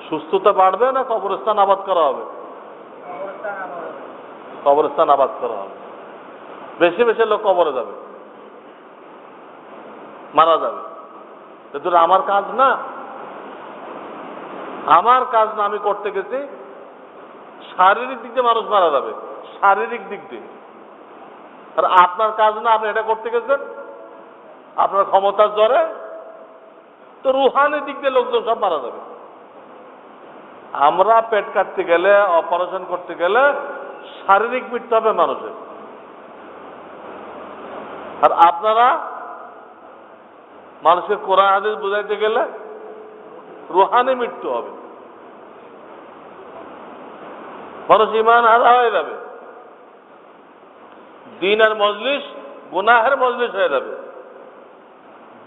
সুস্থতা বাড়বে না কবরস্থান আবাদ করা হবে? কবরস্থান আবাদ করা হবে। বেশি বেশি লোক কবরে যাবে, মারা যাবে। এটা আমার কাজ না, আমার কাজ না। আমি করতে গেছি, শারীরিক দিক দিয়ে মানুষ মারা যাবে, শারীরিক দিক দিয়ে। আর আপনার কাজ না, আপনি এটা করতে গেছেন আপনার ক্ষমতার জোরে, তো রুহানি দিক দিয়ে লোকজন সব মারা যাবে। আমরা পেট কাটতে গেলে, অপারেশন করতে গেলে শারীরিক মৃত্যু হবে মানুষের, আর আপনারা মানুষকে কোরআন হাদিস বুঝাইতে গেলে রুহানি মৃত্যু হবে। মানুষ ঈমান হারা হয়ে যাবে, দ্বীনের মজলিস গুনাহের মজলিস হয়ে যাবে।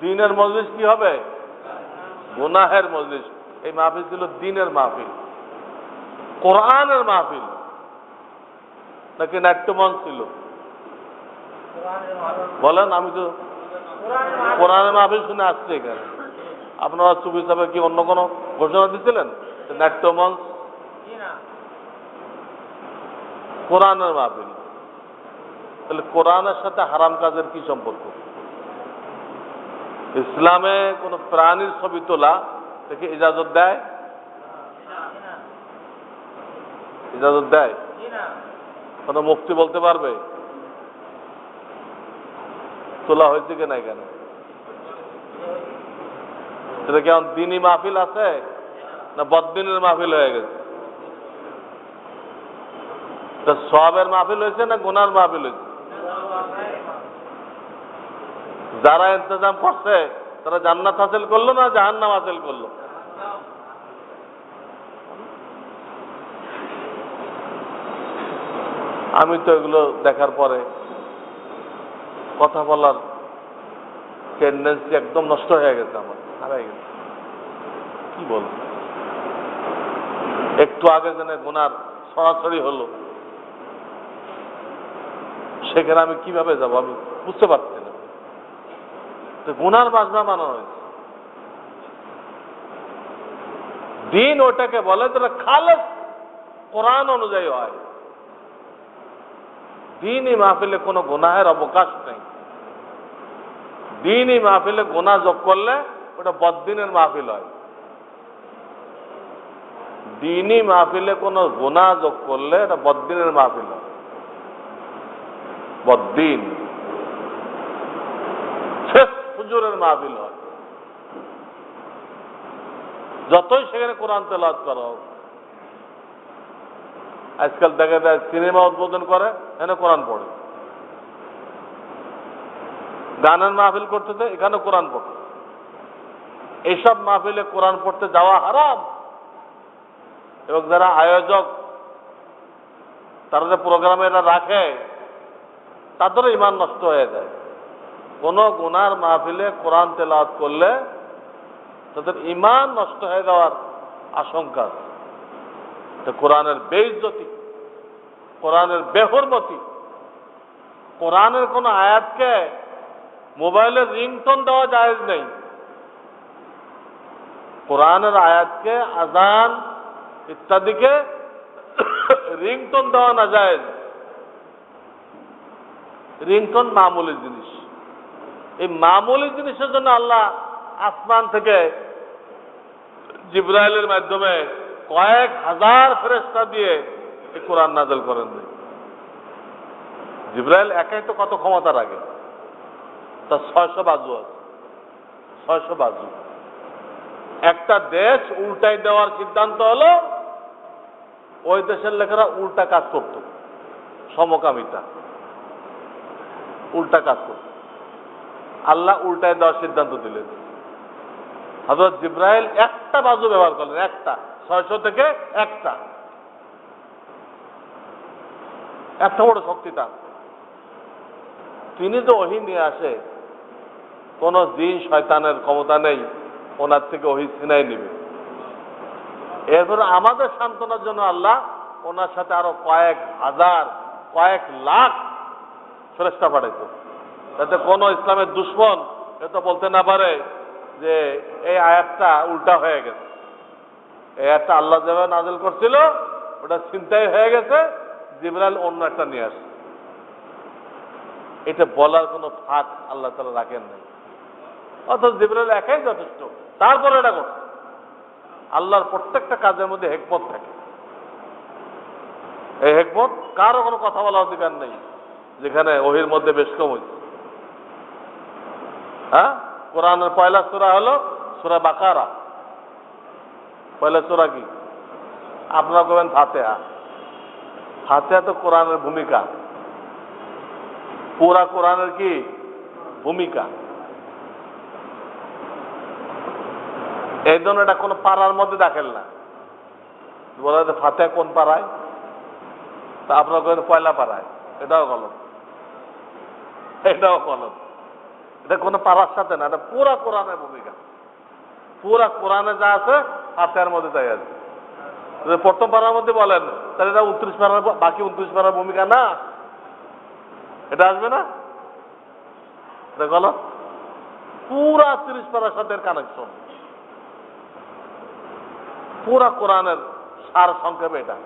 দ্বীনের মজলিস কি হবে? গুনাহের মজলিস। এই মাহফিল ছিল দ্বীনের মাহফিল, কোরআনের মাহফিল, নাকি নাট্যমঞ্চ ছিল? বলেন। আমি তো কোরআনের মাহফিল শুনে আসছি এখানে। আপনারা চুপি চাপে কি অন্য কোনো ঘোষণা দিচ্ছিলেন? নাট্যমঞ্চ, কোরআনের মাহফিল। তাহলে কোরআনের সাথে হারাম কাজের কি সম্পর্ক? ইসলামে কোন প্রাণীর ছবি তোলা থেকে ইজাজত দেয়? ইজাজত দেয়? কোন মুফতি বলতে পারবে তোলা হয়েছে কিনা এখানে? সেটা কেমন দিনী মাহফিল আছে না বদ্দিনের মাহফিল হয়ে গেছে? সওয়াবের মাহফিল হয়েছে না গুনার মাহফিল হয়েছে? যারা ইন্তজাম করছে তারা জান্নাত হাসিল করলো না জাহান্নাম হাসিল করলো? আমি তো এগুলো দেখার পরে কথা বলার টেন্ডেন্সি একদম নষ্ট হয়ে গেছে, আমার হারাই গেছে। কি বলবো? একটু আগে যেন গুনার সরাসরি হলো, সেখানে আমি কিভাবে যাব আমি বুঝতে পারছি না। গুনার বাজনা বানানো হয়েছে। দিন ওটাকে বলে যেটা খালেস কোরআন অনুযায়ী হয়। দিনই মাহফিলে কোনো গুনাহের অবকাশ নেই। দিনই মাহফিলে গুনাহ যোগ করলে ওটা বদ্দিনের মাহফিল হয়। দিনই মাহফিলে কোনো গুনাহ যোগ করলে এটা বদ্দিনের মাহফিল হয়। বদ্দিন শেষ হুজুরের মাহফিল হয়। যতই সেখানে কোরআন তেলাওয়াত করা হোক। আজকাল দেখা যায় সিনেমা উদ্বোধন করে এখানে কোরআন পড়ে, গানের মাহফিল করতেছে এখানে কোরআন পড়ে। এইসব মাহফিলে কোরআন পড়তে যাওয়া হারাম। এবং যারা আয়োজক, তারা যে প্রোগ্রামে এটা রাখে, তাদেরও ঈমান নষ্ট হয়ে যায়। কোন গুনার মাহফিলে কোরআন তেলাওয়াত করলে তাদের ঈমান নষ্ট হয়ে যাওয়ার আশঙ্কা। কোরআনের বেইজ্জতি, কোরআনের বেহুরমতি। কোরআনের কোন আয়াতকে মোবাইলের রিংটোন দেওয়া জায়েজ নেই। কোরআনের আয়াতকে, আযান ইত্যাদিকে রিংটোন দেওয়া না জায়েজ। রিংটোন মামুলি জিনিস। এই মামুলি জিনিসের জন্য আল্লাহ আসমান থেকে জিবরাইলের মাধ্যমে কয়েক হাজার ফেরেশতা দিয়ে এই কোরআন নাযিল করেন। জিবরাইল একাই তো কত ক্ষমতা রাখে, তার 600 বাজু আছে। 600 বাজু। একটা দেশ উল্টাই দেওয়ার সিদ্ধান্ত হলো, ওই দেশের লোকেরা উল্টা কাজ করত, সমকামিতা, উল্টা কাজ করত। আল্লাহ উল্টায় দেওয়ার সিদ্ধান্ত দিলেন। হযরত জিবরাইল একটা বাজু ব্যবহার করলেন, একটা, 600 থেকে একটা। এত বড় শক্তিটা তিনি তো ওহী নিয়ে আসে, কোন জিন শয়তানের ক্ষমতা নেই ওনার থেকে ওহী ছিনাই নেবে। এরপরে আমাদের সান্ত্বনার জন্য আল্লাহ ওনার সাথে আরো কয়েক হাজার, কয়েক লাখ ফেরেশতা পাঠাইতো, যাতে কোন ইসলামের দুশমন এটা বলতে না পারে যে এই আয়াতটা উল্টা হয়ে গেছে। এই আয়াতটা আল্লাহ যেভাবে নাযিল করছিল ওটা ছিনতাই হয়ে গেছে, জিবরাইল অন্য একটা নিয়ে আসে। এটা বলার কোনো ফাঁক আল্লাহ তাআলা রাখেন নাই। অথচ জিবরাইল একাই যথেষ্ট। তারপরে এটা করছে। আল্লাহর প্রত্যেকটা কাজের মধ্যে হিকমত থাকে। এই হিকমত কারো কোনো কথা বলার অধিকার নেই যেখানে ওহির মধ্যে বেশ কম হয়েছে। হ্যাঁ, কোরআনের পয়লা সূরা হলো সূরা বাকারা। পয়লা সূরা কি? আপনারা বলবেন ফাতিহা। ফাতিহা তো কোরআনের ভূমিকা, পুরা কোরআনের কি ভূমিকা। এই জন্য এটা কোনো পাড়ার মধ্যে দাখিল না। বলা যায় ফাতিহা কোন পাড়ায়, তা আপনারা বলবেন পয়লা পাড়ায়। এটাও গলত, এটাও গলত। এটা কোনো পাড়ার সাথে না, এটা পুরা কোরআনের ভূমিকা। পুরা কোরআনে যা আছে ফাতিহার মধ্যে তাই আছে। প্রথম পাড়ার মধ্যে বলেন তাহলে এটা 29 পাড়ার, বাকি 29 পাড়ার ভূমিকা না, এটা আসবে না। এটা গলত। পুরা 30 পাড়ার সাথে কানেকশন। পুরা কোরআনের সার সংক্ষেপে এটা।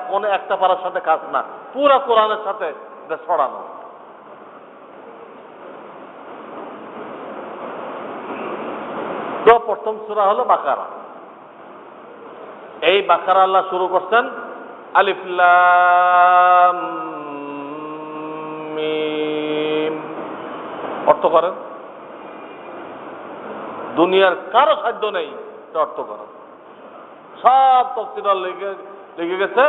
কোনো একটা পাড়ার সাথে কাজ না, পুরা কোরআনের সাথে এটা ছড়ানো। তো প্রথম সূরা হলো বাকারা। এই বাকারা আল্লাহ শুরু করছেন আলিফ লাম মিম। অর্থ করেন, দুনিয়ার কারো সাধ্য নেই এটা অর্থ করেন। সব তাফসীর লিখে গেছে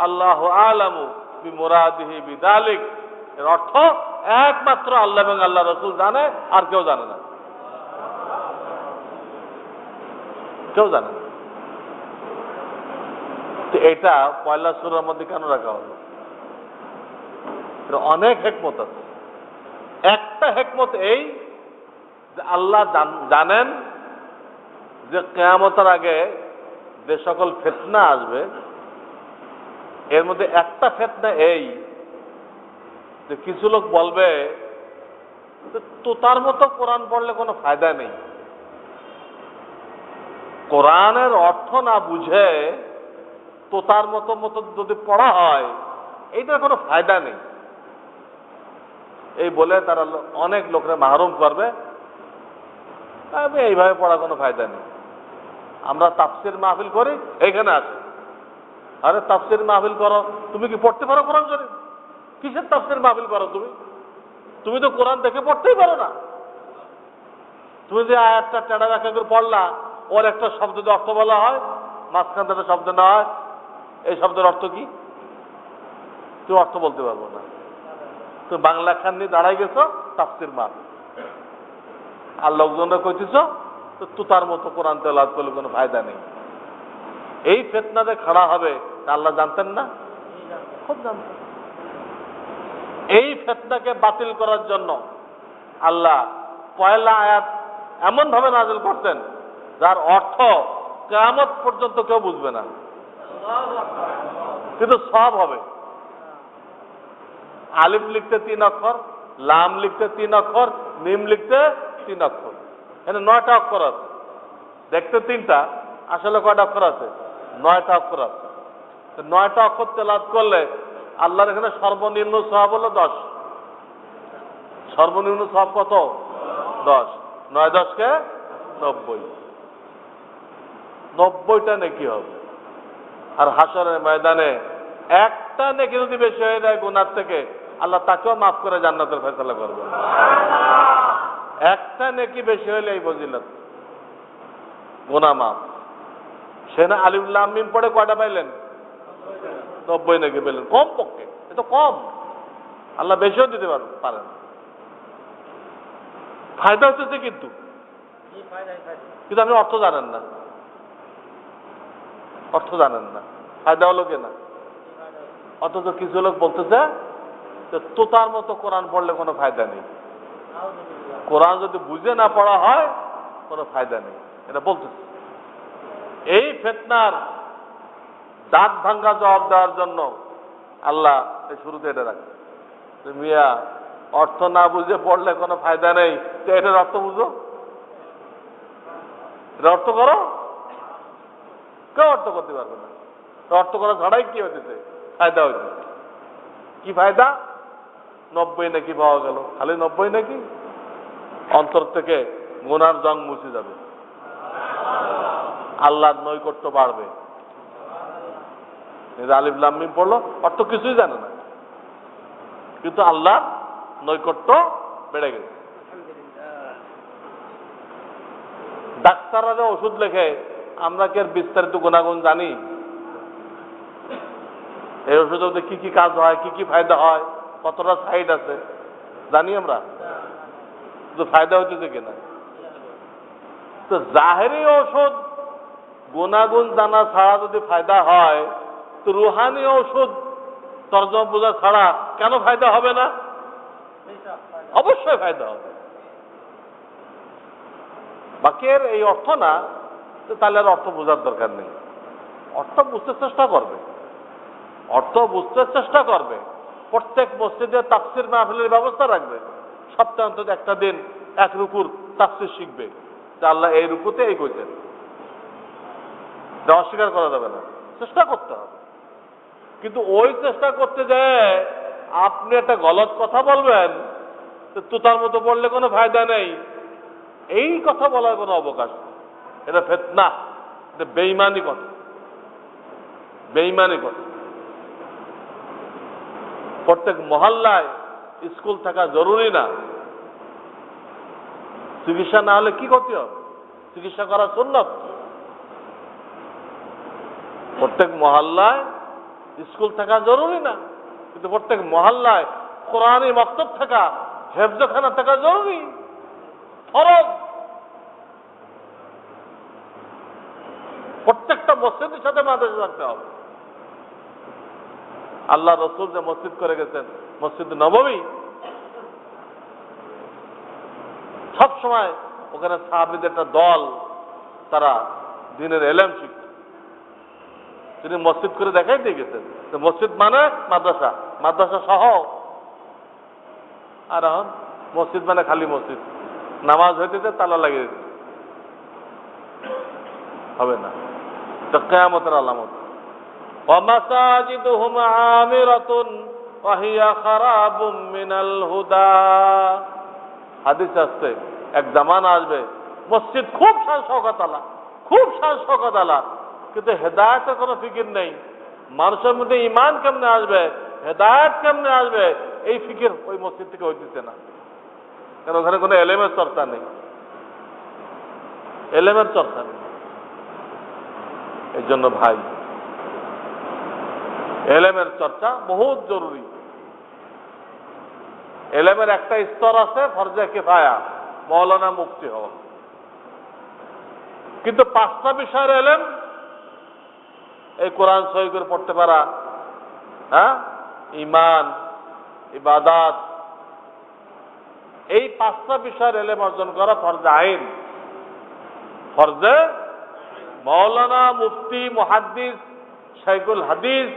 আল্লাহু আ'লামু বিমুরাদিহি বিযালিক। এর অর্থ একমাত্র আল্লাহ এবং আল্লাহ রাসূল জানে, আর কেউ জানে না। কেউ জানে না। এটা পয়লা সূরার মধ্যে কেন রাখা হলো? অনেক হিকমত আছে। একটা হিকমত এই যে আল্লাহ জানেন যে কিয়ামতের আগে যে সকল ফিতনা আসবে, এর মধ্যে একটা ফিতনা এই যে কিছু লোক বলবে তো তার মতো কোরআন পড়লে কোনো ফায়দা নেই। কোরআনের অর্থ না বুঝে তো তার মতো যদি পড়া হয়, এইটার কোনো ফায়দা নেই। এই বলে তারা অনেক লোকরে মাহরুম করবে। আমি এইভাবে পড়া কোনো ফায়দা নেই। আমরা তাফসির মাহফিল করি, এইখানে আছে। আরে তাফসির মাহফিল করো, তুমি কি পড়তে পারো কোরআন শরীফ? কিসের তাফসির মাহফিল করো তুমি? তুমি তো কোরআন দেখে পড়তেই পারো না। তুমি যে আয়াতটা টেড়া ব্যাখ্যা করে পড়লা, ওর একটা শব্দ দিয়ে অর্থ বলা হয়, মাঝখান থেকে শব্দ না হয়, এই শব্দের অর্থ কি? তুমি অর্থ বলতে পারবো না। তুমি বাংলা খান নিয়ে দাঁড়াই গেছো তাফসির মাহফিল, আর লোকজনরা কইতেছ তো তুতার মতো কোরআন তেলাওয়াত করলে কোনো ফায়দা নেই। এই ফিতনাতে খাড়া হবে তা আল্লাহ জানতেন না? খুব জানতেন। এই ফিতনাকে বাতিল করার জন্য আল্লাহ পয়লা আয়াত এমন ভাবে নাযিল করতেন যার অর্থ কিয়ামত পর্যন্ত কেউ বুঝবে না, কিন্তু সব হবে। আলিফ লিখতে 3 অক্ষর, লাম লিখতে 3 অক্ষর, মিম লিখতে 3 অক্ষর, এখানে 9টা অক্ষর আছে। দেখতে 3টা, আসলে কয়টা অক্ষর আছে? 9টা অক্ষর আছে। 9টা অক্ষর তেলাওয়াত করলে আল্লাহর এখানে সর্বনিম্ন সওয়াব হলো 10। সর্বনিম্ন সওয়াব কত? 10। 9 10 কে 90। 90টা নেকি হবে। আর হাশরের ময়দানে একটা নেকি যদি বেশি হয়ে যায় গুনার থেকে, আল্লাহ তাকেও মাফ করে জান্নাতের ফয়সালা করবে। একটা নেকি বেশি হইলে এই ফজিলত, গুনাহ মাফ। সেনা আলিফ লাম মিম পড়ে কয়টা পাইলেন? 90 নেকি পেলেন, কম পক্ষে। এ তো কম, আল্লাহ বেশিও দিতে পারেন। ফায়দা হচ্ছে কিন্তু আপনি অর্থ জানেন না। অর্থ জানেন না, ফায়দা হলো কিনা? অথচ কিছু লোক বলতেছে যে তোতার মতো কোরআন পড়লে কোনো ফায়দা নেই, কোরআন যদি বুঝে না পড়া হয় কোনো ফায়দা নেই, এটা বলতেছে। এই ফিতনার দাঁত ভাঙ্গা জবাব দেওয়ার জন্য আল্লাহ শুরুতে এটা রাখে, মিয়া অর্থ না বুঝে পড়লে কোনো ফায়দা নেই, তো এটার অর্থ বুঝো, এটা অর্থ করো। কেউ অর্থ করতে পারবে না। অর্থ করা ছাড়াই কি হইতেছে? ফায়দা হইতেছে। কি ফায়দা? 90 নাকি পাওয়া গেল, খালি 90 নাকি, অন্তর থেকে গুনার জং মুছে যাবে, আল্লাহর নৈকট্য বাড়বে। আলিফ লাম মিম পড়লো, অর্থ কিছুই জানে না, কিন্তু আল্লাহর নৈকট্য বেড়ে গেছে। ডাক্তাররা ওষুধ লেখে, আমরা কি আর বিস্তারিত গুণাগুণ জানি? এই ওষুধে কি কি কাজ হয়, কি কি ফায়দা হয়, কতটা সাইড আছে জানি আমরা? কিন্তু ফায়দা হইতেছে কিনা? তো জাহেরি ওষুধ গুণাগুণ জানা ছাড়া যদি ফায়দা হয়, তো রুহানি ওষুধ তর্জমা বোঝা ছাড়া কেন ফায়দা হবে না? অবশ্যই ফায়দা হবে। বাকি এর এই অর্থ না, তাহলে আর অর্থ বোঝার দরকার নেই। অর্থ বুঝতে চেষ্টা করবে, অর্থ বুঝতে চেষ্টা করবে। প্রত্যেক মসজিদে তাফসির মাহফিলের ব্যবস্থা রাখবে। সপ্তাহে অন্তত একটা দিন এক রুকুর তাফসির শিখবে, যে আল্লাহ এই রুকুতে এই কইতেন। এটা অস্বীকার করা যাবে না, চেষ্টা করতে হবে। কিন্তু ওই চেষ্টা করতে যায় আপনি একটা গলত কথা বলবেন, তুতার মতো পড়লে কোনো ফায়দা নেই, এই কথা বলার কোনো অবকাশ নেই। এটা ফিতনা, এটা বেঈমানি কথা, বেঈমানি কথা। প্রত্যেক মহল্লায় স্কুল থাকা জরুরি না। চিকিৎসা না হলে কি ক্ষতি হবে? চিকিৎসা করা সুন্নত। প্রত্যেক মহল্লায় স্কুল থাকা জরুরি না, কিন্তু প্রত্যেক মহল্লায় কোরআনী মক্তব থাকা, হেফজখানা থাকা জরুরি, ফরজ। প্রত্যেকটা মসজিদের সাথে মাদ্রাসা রাখতে হবে। আল্লাহ রসুল যে মসজিদ করে গেছেন, মসজিদ নববী, সব সময় ওখানে সাহাবীদের একটা দল, তারা দ্বীনের ইলম শিখত। তিনি মসজিদ করে দেখাই দিয়ে গেছেন, মসজিদ মানে মাদ্রাসা, মাদ্রাসা সহ। আর এখন মসজিদ মানে খালি মসজিদ, নামাজ হইতেছে তালা লাগিয়ে দিতে হবে না। তো কিয়ামতের আলামত। ওয়ামাসাজিদুহুম আমিরাতুন ওয়া হিয়া খারাবুম মিনাল হুদা। হাদিস আছে এক জামানা আসবে মসজিদ খুব শান শওকত আলা, খুব শান শওকত আলা, কিন্তু হেদায়েতের কোনো ফিকির নেই। মানুষের মধ্যে ঈমান কেমনে আসবে, হেদায়েত কেমনে আসবে, এই ফিকির ওই মসজিদ থেকে হইতেছে না। কারণ ওখানে কোনো এলেমের চর্চা নেই, এলেমের চর্চা নেই। এই জন্য ভাই এলেমের চর্চা বহুত জরুরি। এলেমের একটা স্তর আছে ফরজে কিফায়া, মৌলানা মুফতি হওয়া। কিন্তু 5টা বিষয়ের এলেম, এই কোরআন সহি করে পড়তে পারা, হ্যাঁ, ঈমান, ইবাদাত, এই 5টা বিষয়ের এলেম অর্জন করা ফরজে আইন, ফরজে মৌলানা মুফতি মুহাদ্দিস শাইখুল হাদিস,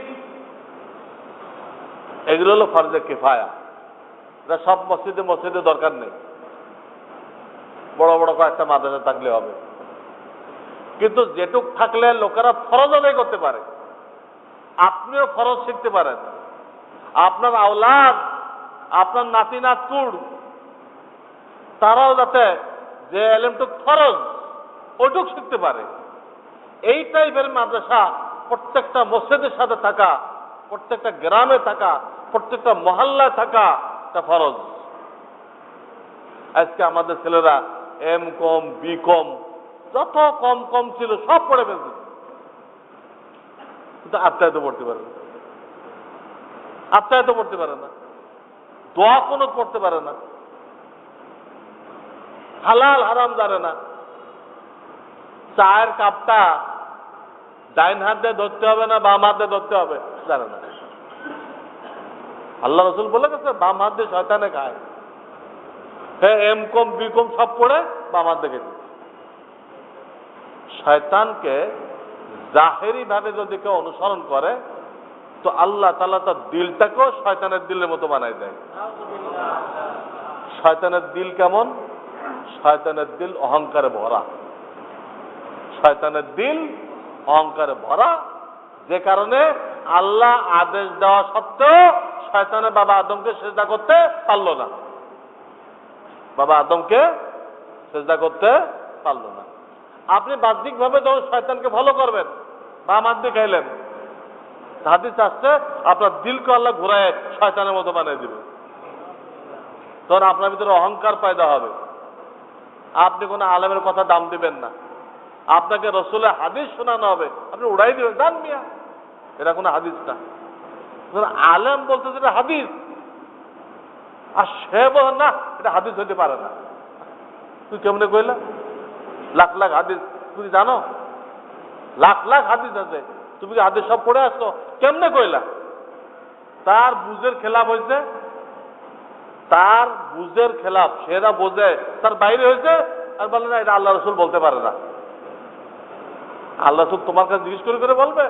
এগুলো হলো ফরজে কিফায়া। এটা সব মসজিদে মসজিদে দরকার নেই, বড় বড় কয়েকটা মাদ্রাসা থাকলে হবে। কিন্তু যেটুক থাকলে লোকেরা ফরজ আদায় করতে পারে, আপনিও ফরজ শিখতে পারেন, আপনার আওলাদ, আপনার নাতি নাতকুর, তারাও যাতে যে এলেমটুক ফরজ ওইটুক শিখতে পারে, এই টাইপের মাদ্রাসা প্রত্যেকটা মসজিদের সাথে থাকা, প্রত্যেকটা গ্রামে থাকা, প্রত্যেকটা মহল্লায় থাকা এটা ফরজ। আজকে আমাদের ছেলেরা এম কম, বি কম, যত কম কম ছিল সব পড়ে ফেলছে, কিন্তু আত্মায়িত পড়তে পারে না, আত্মায়িত পড়তে পারে না, দোয়া কোনো পড়তে পারে না, হালাল হারাম জানে না, চায়ের কাপটা ডাইন হাত দিয়ে ধরতে হবে না বাম হাত দিয়ে ধরতে হবে জানে না। আল্লাহ রসুল বলে গেছে বাম হাত দিয়ে শয়তানে খায়। হ্যাঁ, এম কম বি কম সব পড়ে বাম হাত দেখে দিচ্ছে। শয়তানকে জাহেরি ভাবে যদি কেউ অনুসরণ করে তো আল্লাহ তাআলা তার দিলটাকেও শয়তানের দিলের মতো বানাই দেয়। শয়তানের দিল কেমন? শয়তানের দিল অহংকারে ভরা, শয়তানের দিল অহংকারে ভরা, যে কারণে আল্লাহ আদেশ দেওয়া সত্ত্বেও শয়তানের বাবা আদমকে সেজদা করতে পারল না, বাবা আদমকে সেজদা করতে পারল না। আপনি বাহ্যিক ভাবে যখন শয়তানকে ফলো করবেন, বাম হাত দিয়ে খাইলেন, হাদিস আসছে আপনার দিলকে আল্লাহ ঘুরায় শয়তানের মতো বানিয়ে দিবে, তখন আপনার ভিতরে অহংকার পয়দা হবে। আপনি কোনো আলেমের কথা দাম দিবেন না, আপনাকে রসুলের হাদিস শোনানো হবে, আপনি উড়াই দিবেন, জান মিয়া এটা কোনো হাদিস না। আলেম বলতে যেটা হাদিস, আর সে বল না এটা হাদিস হইতে পারে না। তুই কেমনে কইলা? লাখ লাখ হাদিস তুমি জানো, লাখ লাখ হাদিস আছে, তুমি কি হাদিস সব পড়ে আসছো? কেমনে কইলা? তার বুঝের খেলাফ হয়েছে, তার বুঝের খেলাফ, সেরা বোঝে তার বাইরে হয়েছে, আর বলে না এটা আল্লাহ রসুল বলতে পারে না। আল্লাহ রসুল তোমার কাছে জিজ্ঞেস করে বলবে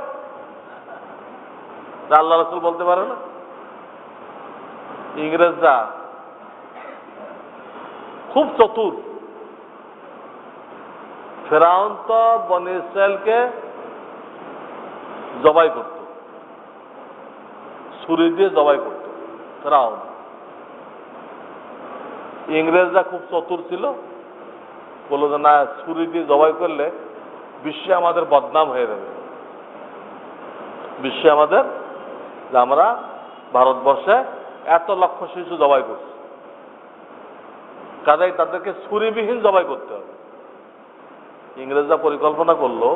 আল্লাহ রসুল বলতে পারে না? ইংরেজরা খুব চতুর। ফেরাউন তো বনী ইসরায়েলকে জবাই করত, ছুরি দিয়ে জবাই করত ফেরাউন। ইংরেজরা খুব চতুর ছিল, বলল যে না, ছুরি দিয়ে জবাই করলে বিশ্বে আমাদের বদনাম হয়ে যাবে, বিশ্বে আমাদের, যে আমরা ভারতবর্ষে এত লক্ষ শিশু জবাই করছি, কাজেই তাদেরকে ছুরিবিহীন জবাই করতে হবে। ইংরেজরা পরিকল্পনা করলো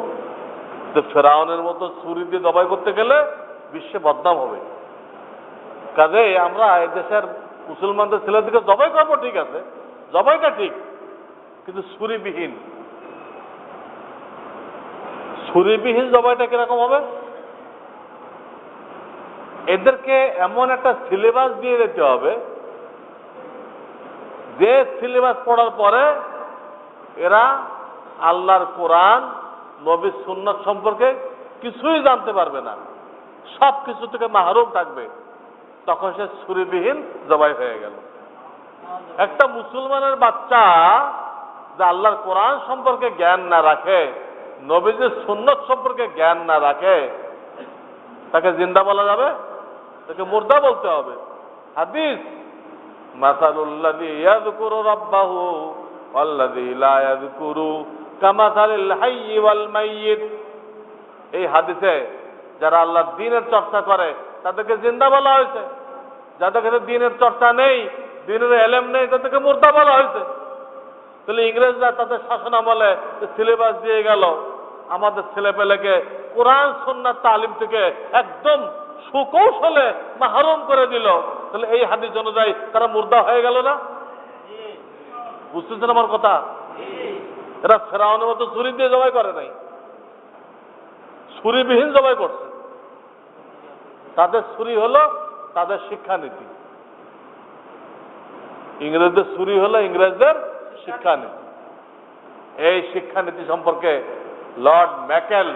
যে ফেরাউনের মতো ছুরি দিয়ে জবাই করতে গেলে বিশ্বে বদনাম হবে, কাজেই আমরা এই দেশের মুসলমানদের ছেলেদেরকে জবাই করবো, ঠিক আছে জবাইটা ঠিক, কিন্তু ছুরিবিহীন। ছুরিবিহীন জবাইটা কিরকম হবে? এদেরকে এমন একটা সিলেবাস দিয়ে দিতে হবে, যে সিলেবাস পড়ার পরে এরা আল্লাহর কোরআন, নবীর সুন্নাত সম্পর্কে কিছুই জানতে পারবে না, সব কিছু থেকে মাহরুম থাকবে। তখন সে ছুরিবিহীন জবাই হয়ে গেল। একটা মুসলমানের বাচ্চা যে আল্লাহর কোরআন সম্পর্কে জ্ঞান না রাখে, নবীজির সুন্নাত সম্পর্কে জ্ঞান না রাখে, তাকে জিন্দা বলা যাবে? তাকে মুর্দা বলতে হবে। হাদিস মাসালুল্লাযী ইয়াযকুরু রাব্বাহু ওয়াল্লাযী লা ইয়াযকুরু কামাসালিল হাইয়্যি ওয়াল মাইয়িত। এই হাদিসে যারা আল্লাহর দ্বীনের চর্চা করে তাদেরকে জিন্দা বলা হয়েছে, যাদের কাছে দ্বীনের চর্চা নেই, দ্বীনের এলেম নেই, তাদেরকে মুর্দা বলা হয়েছে। তাহলে ইংরেজরা তাদের শাসন আমলে সিলেবাস দিয়ে গেল, আমাদের ছেলেপেলেকে কোরআন সুন্নাত তালিম থেকে একদম সুকৌশলে মাহরুম করে দিল। তাহলে এই হাদিস অনুযায়ী তারা মুর্দা হয়ে গেল না? বুঝতেছেন আমার কথা? এরা ফেরাউনের মতো ছুরি দিয়ে জবাই করে নাই, ছুরিবিহীন জবাই করছে। তাদের ছুরি হলো তাদের শিক্ষানীতি, ইংরেজদের ছুরি হলো ইংরেজদের শিক্ষানীতি। এই শিক্ষানীতি সম্পর্কে লর্ড ম্যাকেল,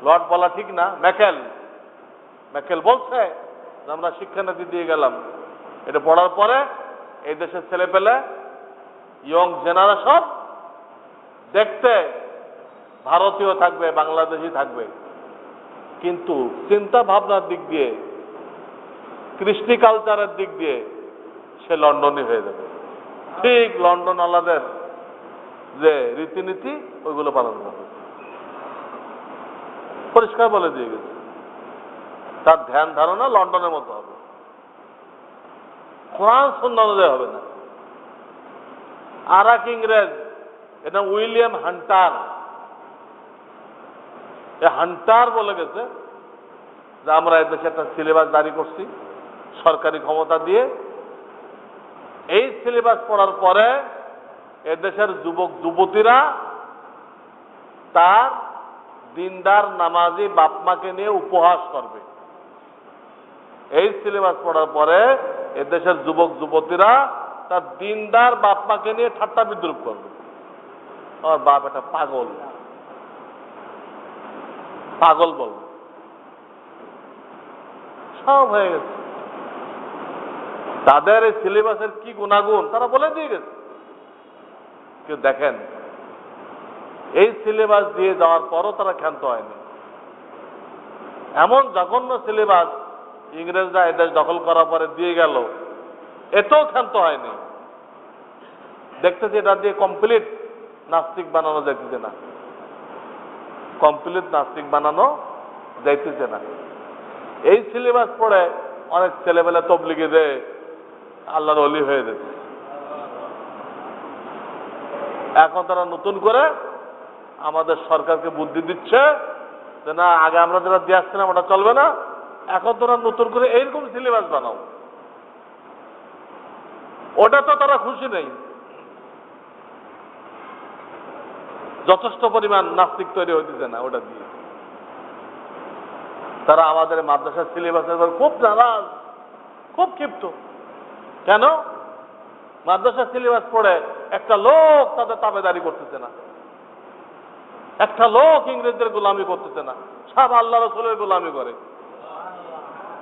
লর্ড বলা ঠিক না, ম্যাকেল বলছে যে আমরা শিক্ষানীতি দিয়ে গেলাম। এটা পড়ার পরে এই দেশের ছেলেপেলে ইয়ং জেনারেশন দেখতে ভারতীয় থাকবে, বাংলাদেশি থাকবে, কিন্তু চিন্তা ভাবনার দিক দিয়ে, কৃষ্টি কালচারের দিক দিয়ে সে লন্ডনই হয়ে যাবে। ঠিক লন্ডন আলাদের যে রীতিনীতি ওইগুলো পালন করবে, পরিষ্কার বলে দিয়ে গেছে। তার ধ্যান ধারণা লন্ডনের মতো হবে, কোরআন সুন্নাহ অনুযায়ী হবে না। আর এক ইংরেজ, এটা উইলিয়াম হান্টার, হান্টার বলে গেছে যে আমরা এদেশে একটা সিলেবাস জারি করছি সরকারি ক্ষমতা দিয়ে। এই সিলেবাস পড়ার পরে এদেশের যুবক যুবতীরা তার দিনদার নামাজি বাপমাকে নিয়ে উপহাস করবে। এই সিলেবাস পড়ার পরে এদেশের যুবক যুবতীরা তার দিনদার বাপমাকে নিয়ে ঠাট্টা বিদ্রুপ করবে। আমার বাপ একটা পাগল, পাগল বলবে, সব হয়ে গেছে। তাদের এই সিলেবাসের কি গুণাগুণ তারা বলে দিয়ে গেছে। কেউ দেখেন, এই সিলেবাস দিয়ে যাওয়ার পরও তারা ক্ষান্ত হয়নি। এমন জঘন্য সিলেবাস ইংরেজরা এদেশ দখল করার পরে দিয়ে গেল, এতেও ক্ষান্ত হয়নি। দেখতেছি এটা দিয়ে কমপ্লিট নাস্তিক বানানো যাইতেছে না, কমপ্লিট নাস্তিক বানানো যাইতেছে না। এই সিলেবাস পড়ে অনেক ছেলেবেলা তবলিগে দেয় আল্লাহর ওলি হয়ে যেতে। এখন তারা নতুন করে আমাদের সরকারকে বুদ্ধি দিচ্ছে যে না, আগে আমরা যেটা দিয়ে আসছিলাম ওটা চলবে না, এখন তোরা নতুন করে এইরকম সিলেবাস বানাও। ওটা তো তারা খুশি নেই। যথেষ্ট পরিমাণ নাস্তিক তৈরি হইতেছে না ওটা দিয়ে। তারা আমাদের মাদ্রাসার সিলেবাসের খুব নারাজ, খুব ক্ষিপ্ত। কেন? মাদ্রাসার সিলেবাস পড়ে একটা লোক তাদের তাবেদারি করতেছে না, একটা লোক ইংরেজদের গোলামি করতেছে না, সব আল্লাহ রসুলের গোলামি করে।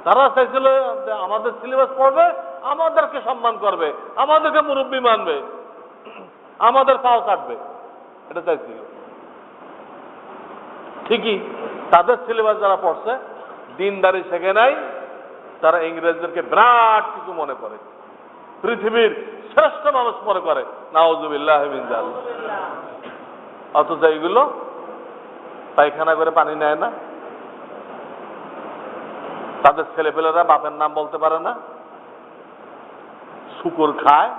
তারা চাইছিল যে আমাদের সিলেবাস পড়বে, আমাদেরকে সম্মান করবে, আমাদেরকে মুরব্বী মানবে, আমাদের পাও কাটবে, এটা চাইছিল। ঠিকই, তাদের সিলেবাস যারা পড়ছে দিনদারি শেখে নাই, তারা ইংরেজদেরকে বিরাট কিছু মনে করে, পৃথিবীর শ্রেষ্ঠ মানুষ মনে করে, নাউজুবিল্লাহ মিন যালিক। অথচ এইগুলো পায়খানা করে পানি নেয় না, তাদের ছেলেপেলেরা বাপের নাম বলতে পারে না, শুকুর খায়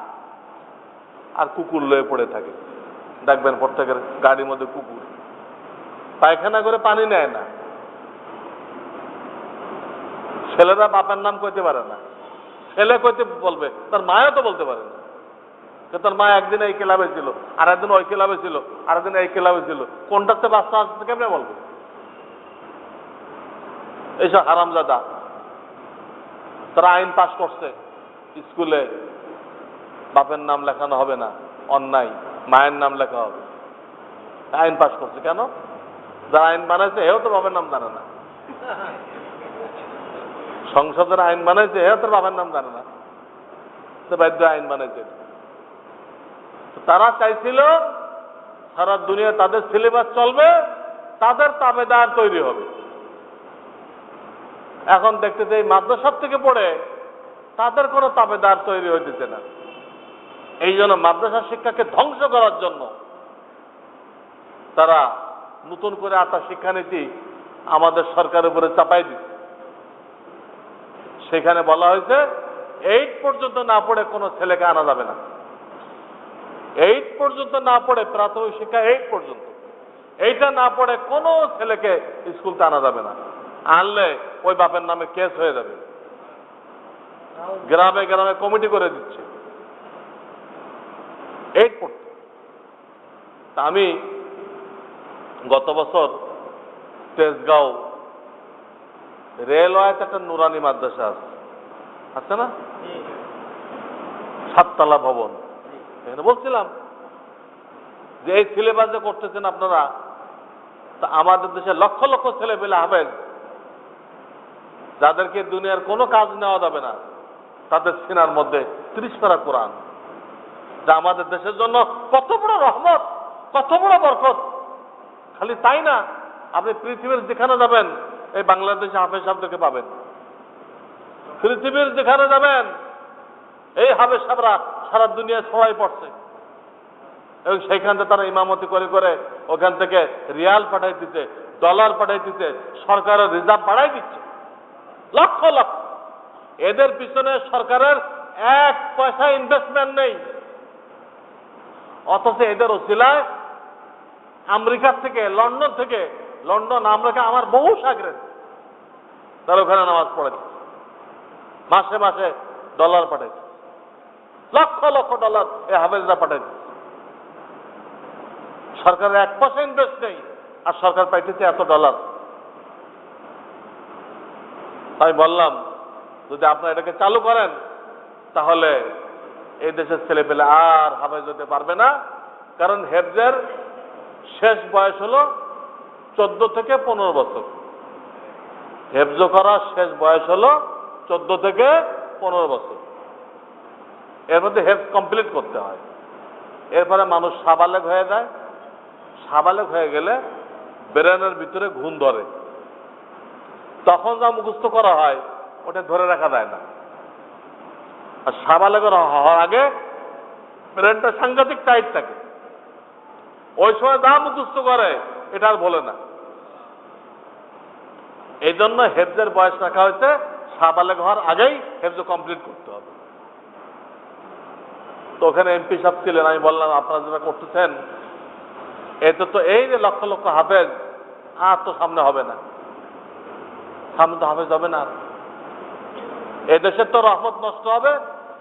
আর কুকুর লয়ে পড়ে থাকে। দেখবেন প্রত্যেকের গাড়ির মধ্যে কুকুর, পায়খানা করে পানি নেয় না। ছেলেরা বাপের নাম কইতে পারে না, ছেলে কইতে বলবে, তার মায়ও তো বলতে পারে না। তার মা একদিন এই ক্লাবে ছিল, আর একদিন ওই ক্লাবে ছিল, আর একদিন এই ক্লাবে ছিল, কোনটাতে বাচ্চা আসতে কেমনে বলবে? এইসব হারামজাদা। তারা আইন পাস করছে, স্কুলে বাপের নাম লেখানো হবে না, অন্যায়, মায়ের নাম লেখা হবে। আইন পাস করছে কেন? যারা আইন বানাইছে এও তো বাপের নাম জানে না। সংসদের আইন বানাইছে এও তো বাপের নাম জানে না, তো বাধ্য আইন বানাইছে। তারা চাইছিল সারা দুনিয়া তাদের সিলেবাস চলবে, তাদের তাবেদার তৈরি হবে। এখন দেখতেছে এই মাদ্রাসার থেকে পড়ে তাদের কোনো তাবেদার তৈরি হইতেছে না। এই জন্য মাদ্রাসা শিক্ষাকে ধ্বংস করার জন্য তারা নতুন করে একটা শিক্ষানীতি আমাদের সরকারের উপরে চাপাই দিচ্ছে। সেখানে বলা হয়েছে 8 পর্যন্ত না পড়ে কোনো ছেলেকে আনা যাবে না। 8 পর্যন্ত না পড়ে, প্রাথমিক শিক্ষা 8 পর্যন্ত, এইটা না পড়ে কোনো ছেলেকে স্কুলতে আনা যাবে না। আনলে ওই বাপের নামে কেস হয়ে যাবে। গ্রামে গ্রামে কমিটি করে দিচ্ছে 8 পড়তে। তা আমি গত বছর তেজগাঁও রেলওয়েতে একটা নুরানি মাদ্রাসা আছে না, 7 তলা ভবন, এখানে বলছিলাম যে এই সিলেবাস যে করতেছেন আপনারা, তা আমাদের দেশে লক্ষ লক্ষ ছেলে পেলে হাফেজ, যাদেরকে দুনিয়ার কোনো কাজ নেওয়া যাবে না, তাদের সিনার মধ্যে 30 পারা কোরআন, যা আমাদের দেশের জন্য কত বড় রহমত, কত বড় বরকত। খালি তাই না, আপনি পৃথিবীর যেখানে যাবেন এই বাংলাদেশে হাফেজ সাহেবদেরকে পাবেন। পৃথিবীর যেখানে যাবেন এই হাফেজ সাহেবরা সারা দুনিয়ায় ছড়াই পড়ছে, এবং সেইখান থেকে তারা ইমামতি করে করে ওখান থেকে রিয়াল পাঠাই দিতে, ডলার পাঠাই দিতে, সরকারের রিজার্ভ বাড়াই দিচ্ছে লক্ষ লক্ষ। এদের পিছনে সরকারের 1 পয়সা ইনভেস্টমেন্ট নেই, অথচ এদের ওসিলায় আমেরিকার থেকে, লন্ডন থেকে, লন্ডন আমেরিকা আমার বহু সাগরের, তারা ওখানে নামাজ পড়েছে, মাসে মাসে ডলার পাঠাইছে, লক্ষ লক্ষ ডলার এই হাফেজরা পাঠাইছে। সরকারের 1 পয়সা ইনভেস্ট নেই, আর সরকার পাইতেছে এত ডলার। তাই বললাম যদি আপনারা এটাকে চালু করেন তাহলে এই দেশের ছেলে পেলে আর হাফেজ হতে পারবে না। কারণ হেফজের শেষ বয়স হলো 14 থেকে 15 বছর। হেফজ করার শেষ বয়স হলো 14 থেকে 15 বছর। এর মধ্যে হেফজ কমপ্লিট করতে হয়। এরপরে মানুষ সাবালেগ হয়ে যায়। সাবালেগ হয়ে গেলে ব্রেনের ভিতরে ঘুম ধরে, তখন যা মুখস্থ করা হয় ওটা ধরে রাখা যায় না। আর সাবালেগের হওয়ার আগে ব্রেনটা সাংঘাতিক টাইট থাকে, ওই সময় যা মুখস্থ করে এটা আর বলে না। এই জন্য হেফজের বয়স রাখা হয়েছে সাবালেগ হওয়ার আগেই হেফজ কমপ্লিট করতে হবে। তো ওখানে এমপি সাহেব ছিলেন, আমি বললাম আপনারা যেটা করতেছেন এতে তো এই যে লক্ষ লক্ষ হাফেজ, আর তো সামনে হবে না, সামনে তো হাফেজ হবে না। এদেশের তো রহমত নষ্ট হবে,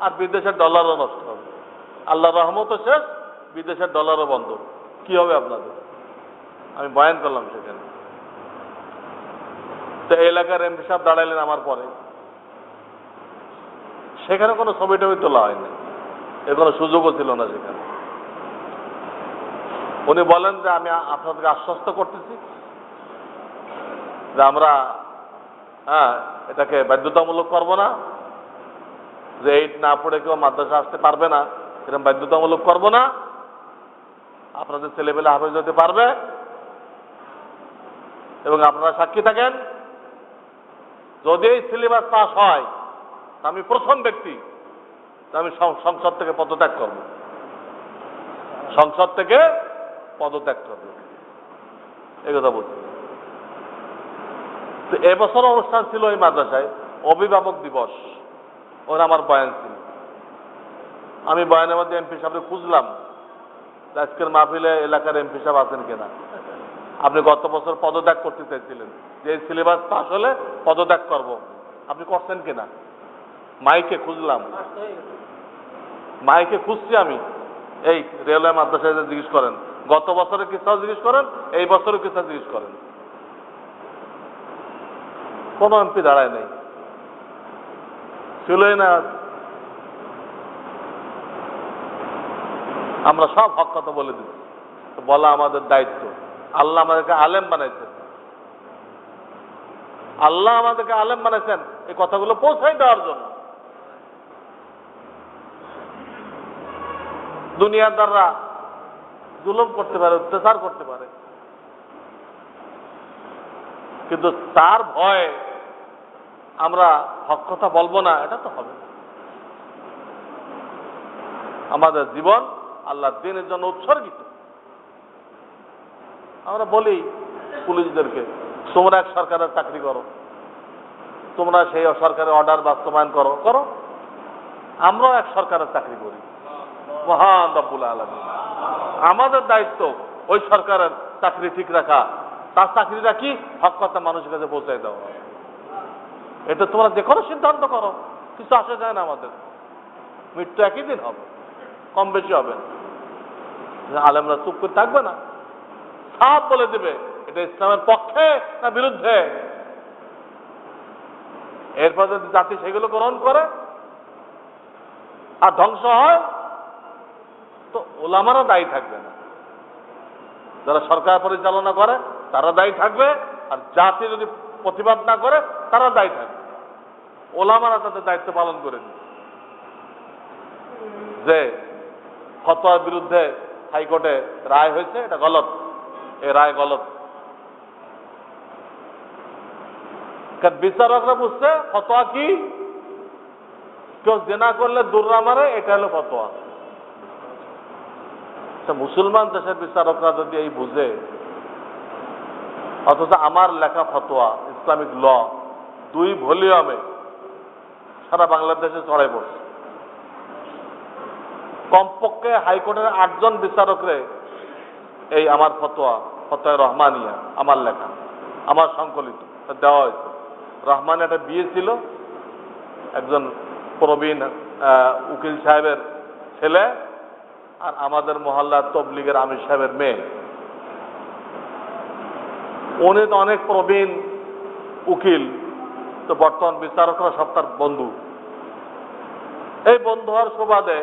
আর বিদেশের ডলারও নষ্ট হবে। আল্লাহর রহমতও শেষ, বিদেশের ডলারও বন্ধ। কি হবে আপনাদের? আমি বয়ান করলাম সেখানে। তো এলাকার এমপি সাহেব দাঁড়াইলেন আমার পরে, সেখানে কোনো ছবি টবি তোলা হয়নি, এর কোনো সুযোগও ছিল না সেখানে। উনি বলেন যে আমি আপনাদেরকে আশ্বস্ত করতেছি যে আমরা এটাকে বাধ্যতামূলক করব না, যে 8 না পড়ে কেউ মাদ্রাসা আসতে পারবে না, এরকম বাধ্যতামূলক করব না। আপনাদের ছেলেপেলে হাফেজ হতে পারবে, এবং আপনারা সাক্ষী থাকেন যদি এই সিলেবাস পাস হয় আমি প্রথম ব্যক্তি, আমি সংসদ থেকে পদত্যাগ করব, সংসদ থেকে পদত্যাগ করব, এই কথা বলছি। তো এবছর অনুষ্ঠান ছিল এই মাদ্রাসায় অভিভাবক দিবস, ওরা আমার বয়ান ছিল। আমি বয়ানের মধ্যে এমপি সাহেবকে খুঁজলাম আজকের মাহফিলে এলাকার এমপি সাহেব আছেন কিনা। আপনি গত বছর পদত্যাগ করতে চাইছিলেন, যে এই সিলেবাস পাস হলে পদত্যাগ করব, আপনি করছেন কিনা? মাইকে খুঁজলাম, মাইকে খুঁজছি আমি। এই রেলওয়ে মাদ্রাসায় জিজ্ঞেস করেন, গত বছরের কিস্তা জিজ্ঞেস করেন, এই বছরের কিস্তা জিজ্ঞেস করেন, কোনো এমপি দাঁড়ায় নেই, ছিলই না। আমরা সব হক কথা বলে দিচ্ছি, বলা আমাদের দায়িত্ব। আল্লাহ আমাদেরকে আলেম বানাইছেন, আল্লাহ আমাদেরকে আলেম বানাইছেন এই কথাগুলো পৌঁছাই দেওয়ার জন্য। দুনিয়াদাররা জুলুম করতে পারে, অত্যাচার করতে পারে, কিন্তু তার ভয়ে আমরা হক কথা বলবো না, এটা তো হবে না। আমাদের জীবন আল্লাহর দ্বীনের জন্য উৎসর্গিত। আমরা বলি পুলিশদেরকে, তোমরা এক সরকারের চাকরি করো, তোমরা সেই সরকারের অর্ডার বাস্তবায়ন করো করো, আমরাও এক সরকারের চাকরি করি। মহান রব্বুল আলামিন, আমাদের দায়িত্ব ওই সরকারের চাকরি ঠিক রাখা, তার চাকরিটা কি হক কথা মানুষের কাছে পৌঁছায় দেওয়া। এটা তোমরা যে কোনো সিদ্ধান্ত করো, কিছু আসে যায় না আমাদের। মৃত্যু একই দিন হবে, কম বেশি হবে না। আলেমরা চুপ করে থাকবে না, সাফ বলে দেবে এটা ইসলামের পক্ষে না বিরুদ্ধে। এরপর যদি জাতি সেগুলো গ্রহণ করে আর ধ্বংস হয়, তো ওলামারা দায়ী থাকবে না। যারা সরকার পরিচালনা করে তারা দায়ী থাকবে, আর জাতি যদি প্রতিবাদ না করে তারা দায়ী থাকবে। ওলামারা তাদের দায়িত্ব পালন করেন, যে ফতোয়ার বিরুদ্ধে হাইকোর্টে রায় হয়েছে, এটা গলত, এই রায় গলত। কারণ বিচারকরা বুঝছে ফতোয়া কি, কেউ জেনা করলে দুর্রা মারে, এটা হলো ফতোয়া। মুসলমান দেশের বিচারকরা যদি এই বুঝে, অথচ আমার লেখা ফতোয়া ইসলামিক ল 2 ভলিউমে সারা বাংলাদেশে ছড়াই পড়ছে। কমপক্ষে হাইকোর্টের 8 জন বিচারকরে এই আমার ফতোয়া, ফতোয়া রহমানিয়া, আমার লেখা, আমার সংকলিত দেওয়া হয়েছে। রহমানিয়া একটা বিয়ে ছিল একজন প্রবীণ উকিল সাহেবের ছেলে, আর আমাদের মহল্লার তবলিগের আমির সাহেবের মেয়ে। উনি তো অনেক প্রবীণ উকিল, তো বর্তমান বিচারকরা সব তার বন্ধু। এই বন্ধু হওয়ার সুবাদে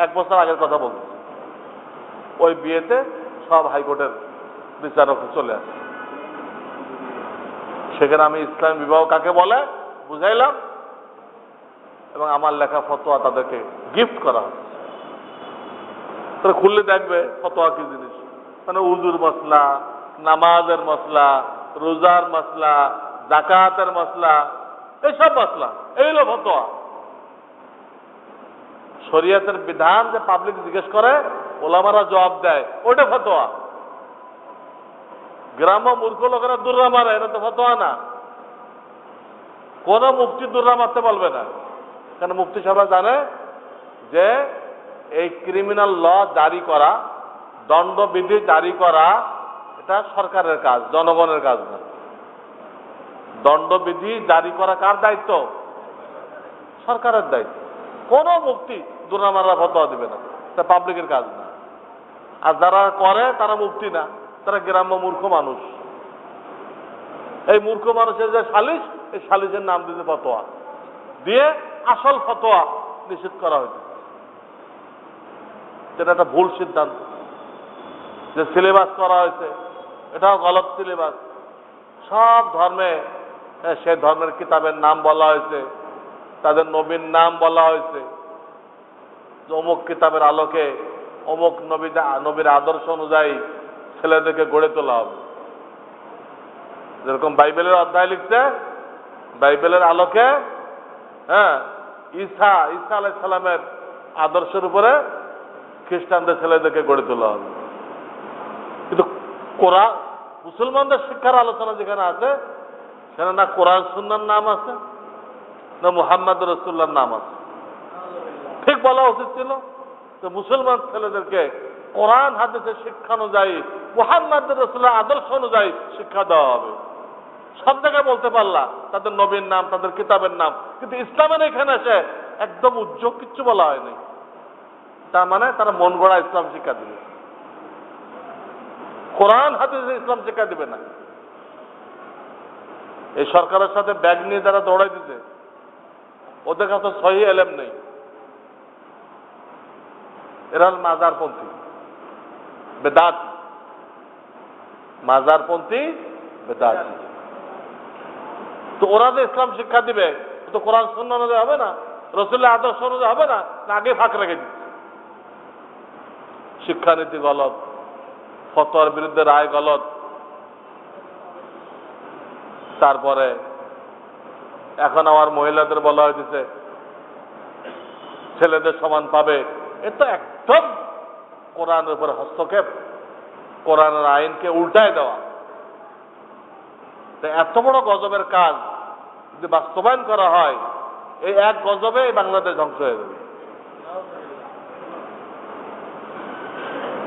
1 বছর আগের কথা বলছি, ওই বিয়েতে সব হাইকোর্টের বিচারক চলে আসে। সেখানে আমি ইসলাম বিবাহ কাকে বলে বুঝাইলাম, এবং আমার লেখা ফতোয়া তাদেরকে গিফট করা হচ্ছে। তারা খুললে দেখবে ফতোয়া কি জিনিস, মানে উজুর মশলা, নামাজের মশলা, রোজার মশলা, যাকাতের মশলা, এইসব মশলা, এই হলো ফতোয়া। শরিয়তের বিধান যে পাবলিক জিজ্ঞেস করে, ওলামারা জবাব দেয়, ওইটা ফতোয়া। গ্রাম্য মূর্খ লোকেরা দুর্রা মারে, এটা তো ফতোয়া না। কোন মুফতি দুর্রা মারতে বলবে না, কেন মুফতি সাহেবরা জানে যে এই ক্রিমিনাল ল জারি করা, দণ্ডবিধি জারি করা, এটা সরকারের কাজ, জনগণের কাজ না। দণ্ডবিধি জারি করা কার দায়িত্ব? সরকারের দায়িত্ব। কোন মুফতি দুর্রা মারার ফতোয়া দিবে না, এটা পাবলিকের কাজ না। আর যারা করে তারা মুফতি না, তারা গ্রাম্য মূর্খ মানুষ। এই মূর্খ মানুষের যে সালিশ, এই সালিশের নাম দিতে ফতোয়া দিয়ে আসল ফতোয়া নিষেধ করা হয়েছে। যেটা একটা ভুল সিদ্ধান্ত। যে সিলেবাস করা হয়েছে এটাও গলত সিলেবাস। সব ধর্মে সে ধর্মের কিতাবের নাম বলা হয়েছে, তাদের নবীর নাম বলা হয়েছে, যে অমুক কিতাবের আলোকে অমুক নবীর আদর্শ অনুযায়ী ছেলেদেরকে গড়ে তোলা হবে। যেরকম বাইবেলের অধ্যায় লিখছে, বাইবেলের আলোকে ঈসা আলাইহিস সালামের আদর্শের উপরে খ্রিস্টানদের ছেলেদেরকে গড়ে তোলা হবে। কিন্তু কোরআন, মুসলমানদের শিক্ষার আলোচনা যেখানে আছে, সেখানে না কোরআন সুন্নাহর নাম আছে, না মুহাম্মদ রাসূলুল্লাহর নাম আছে। ঠিক বলা উচিত ছিল যে মুসলমান ছেলেদেরকে কোরআন হাদিসের শিক্ষা অনুযায়ী, মুহাম্মদ রাসূলুল্লাহর আদর্শ অনুযায়ী শিক্ষা দেওয়া হবে। সব জায়গায় বলতে পারলা তাদের নবীর নাম, তাদের কিতাবের নাম, কিন্তু ইসলামের এখানে এসে একদম উজ্জ্বল কিচ্ছু বলা হয়নি। তার মানে তারা মন গড়া ইসলাম শিক্ষা দিবে, কোরআন হাদিসে ইসলাম শিক্ষা দিবে না। এই সরকারের সাথে ব্যাগ নিয়ে যারা দৌড়াই দিতে, ওদের কাছে সহি এলেম নেই। এরা মাজারপন্থী, বেদাতি, মাজারপন্থী বেদাতি। তো ওরা যে ইসলাম শিক্ষা দিবে, তো কোরআন সুন্নাহ অনুযায়ী হবে না, রাসূলের আদর্শ অনুযায়ী হবে না, আগে ফাঁক রেখে দিচ্ছে। শিক্ষানীতি গলত, ফতোয়ার বিরুদ্ধে রায় গলত, তারপরে এখন আমার মহিলাদের বলা হয়েছে ছেলেদের সমান পাবে। এ তো একদম কোরআনের উপর হস্তক্ষেপ, কোরআনের আইনকে উল্টায় দেওয়া। এত বড় গজবের কাজ যদি বাস্তবায়ন করা হয়, এই এক গজবে বাংলাদেশ ধ্বংস হয়ে যাবে।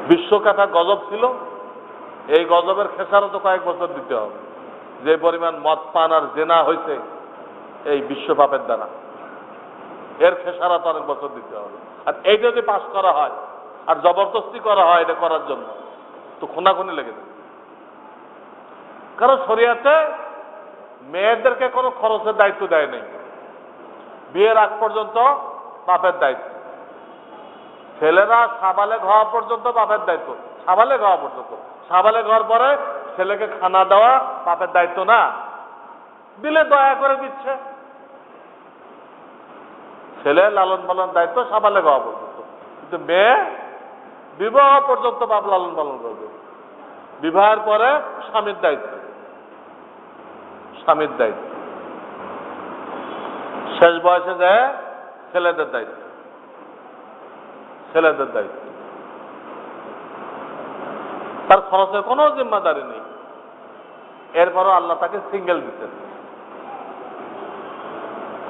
বিশ্বকে একটা গজব ছিল, এই গজবের খেসারত কয়েক বছর দিতে হবে। যে পরিমাণ মদ পান আর জেনা হয়েছে এই বিশ্বপাপের দ্বারা, এর খেসারত অনেক বছর দিতে হবে। আর এই যদি পাস করা হয় আর জবরদস্তি করা হয় এটা করার জন্য, তো খুনাখুনি লেগে যাবে। কারণ শরিয়াতে মেয়েদেরকে কোনো খরচের দায়িত্ব দেয় নেই। বিয়ের আগ পর্যন্ত বাপের দায়িত্ব, ছেলেরা সাবালেগ হওয়া পর্যন্ত বাপের দায়িত্ব, সাবালেগ হওয়া পর্যন্ত। সাবালেগ হওয়ার পরে ছেলেকে খানা দেওয়া বাপের দায়িত্ব না, দিলে দয়া করে দিচ্ছে। ছেলে লালন পালন দায়িত্ব সাবালেগ হওয়া পর্যন্ত, কিন্তু মেয়ে বিবাহ পর্যন্ত বাপ লালন পালন করবে। বিবাহের পরে স্বামীর দায়িত্ব, স্বামীর দায়িত্ব। শেষ বয়সে যায় ছেলেদের দায়িত্ব, ছেলেদের দায়িত্ব। তার খরচের কোনো জিম্মাদারি নেই। এরপরও আল্লাহ তাকে সিঙ্গেল দিতেন।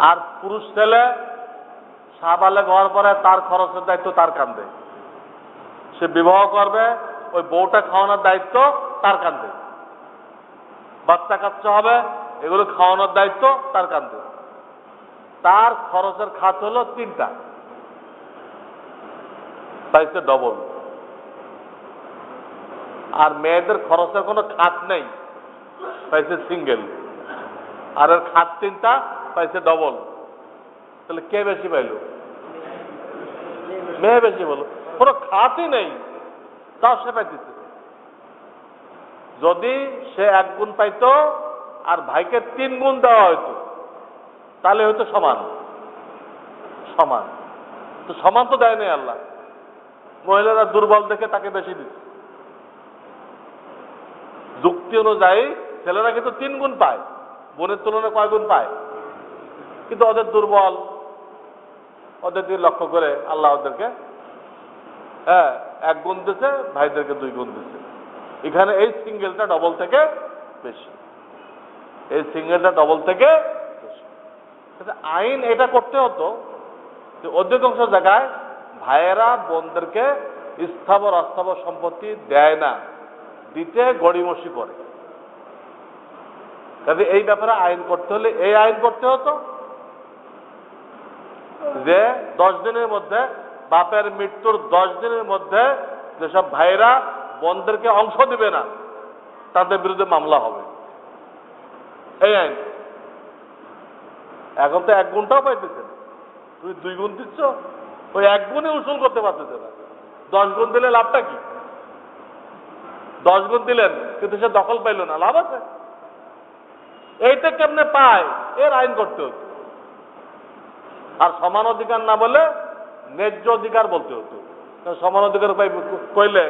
আর পুরুষ ছেলে সাবালেগ হওয়ার পরে তার খরচের দায়িত্ব তার কাঁধে। সে বিবাহ করবে, ওই বউটা খাওয়ানোর দায়িত্ব তার কাঁধে। বাচ্চা কাচ্চা হবে, এগুলো খাওয়ানোর দায়িত্ব তার কাঁধে। তার খরচের খাত হলো 3টা, পাইছে ডবল। আর মেয়েদের খরচের কোনো খাত নেই, পাইছে সিঙ্গেল। আর এর খাত 3টা, পাইছে ডবল। তাহলে কে বেশি পাইল? মেয়ে বেশি বলো। কোনো খাতই নেই, তাও সে পাইতেছে। যদি সে 1 গুণ পাইতো আর ভাইকে 3 গুণ দেওয়া হইতো, তাহলে হয়তো সমান সমান। তো সমান তো দেয় নাই আল্লাহ। মহিলারা দুর্বল দেখে তাকে বেশি দিচ্ছে। যুক্তি অনুযায়ী ছেলেরা কিন্তু 3 গুণ পায়, বোনের তুলনায় কয় গুণ পায়? কিন্তু ওদের দুর্বল, ওদের দিকে লক্ষ্য করে আল্লাহ ওদেরকে 1 গুণ দিচ্ছে, ভাইদেরকে 2 গুণ দিচ্ছে। এখানে এই সিঙ্গেলটা ডবল থেকে বেশি, এই সিঙ্গেলটা ডবল থেকে বেশি। আইন এটা করতে হতো যে অধিকাংশ জায়গায় ভাইয়েরা বোনদেরকে স্থাবর অস্থাবর সম্পত্তি দেয় না, দিতে গড়িমসি করে। কাজে এই ব্যাপারে আইন করতে হলে এই আইন করতে হতো যে 10 দিনের মধ্যে, বাপের মৃত্যুর 10 দিনের মধ্যে যেসব ভাইয়েরা বোনদেরকে অংশ দিবে না তাদের বিরুদ্ধে মামলা হবে, এই আইন। এখন তো 1 গুণটাও পাইতেছে না, তুমি 2 গুণ দিচ্ছ, ওই 1 গুণে উসুল করতে পারতেছে না। 10 গুণ দিলে লাভটা কি? 10 গুণ দিলেন কিন্তু সে দখল পাইল না, লাভ আছে? এইটা কেমনে পায়, এর আইন করতে হতো। আর সমান অধিকার না বলে ন্যায্য অধিকার বলতে হতো। সমান অধিকার কইলে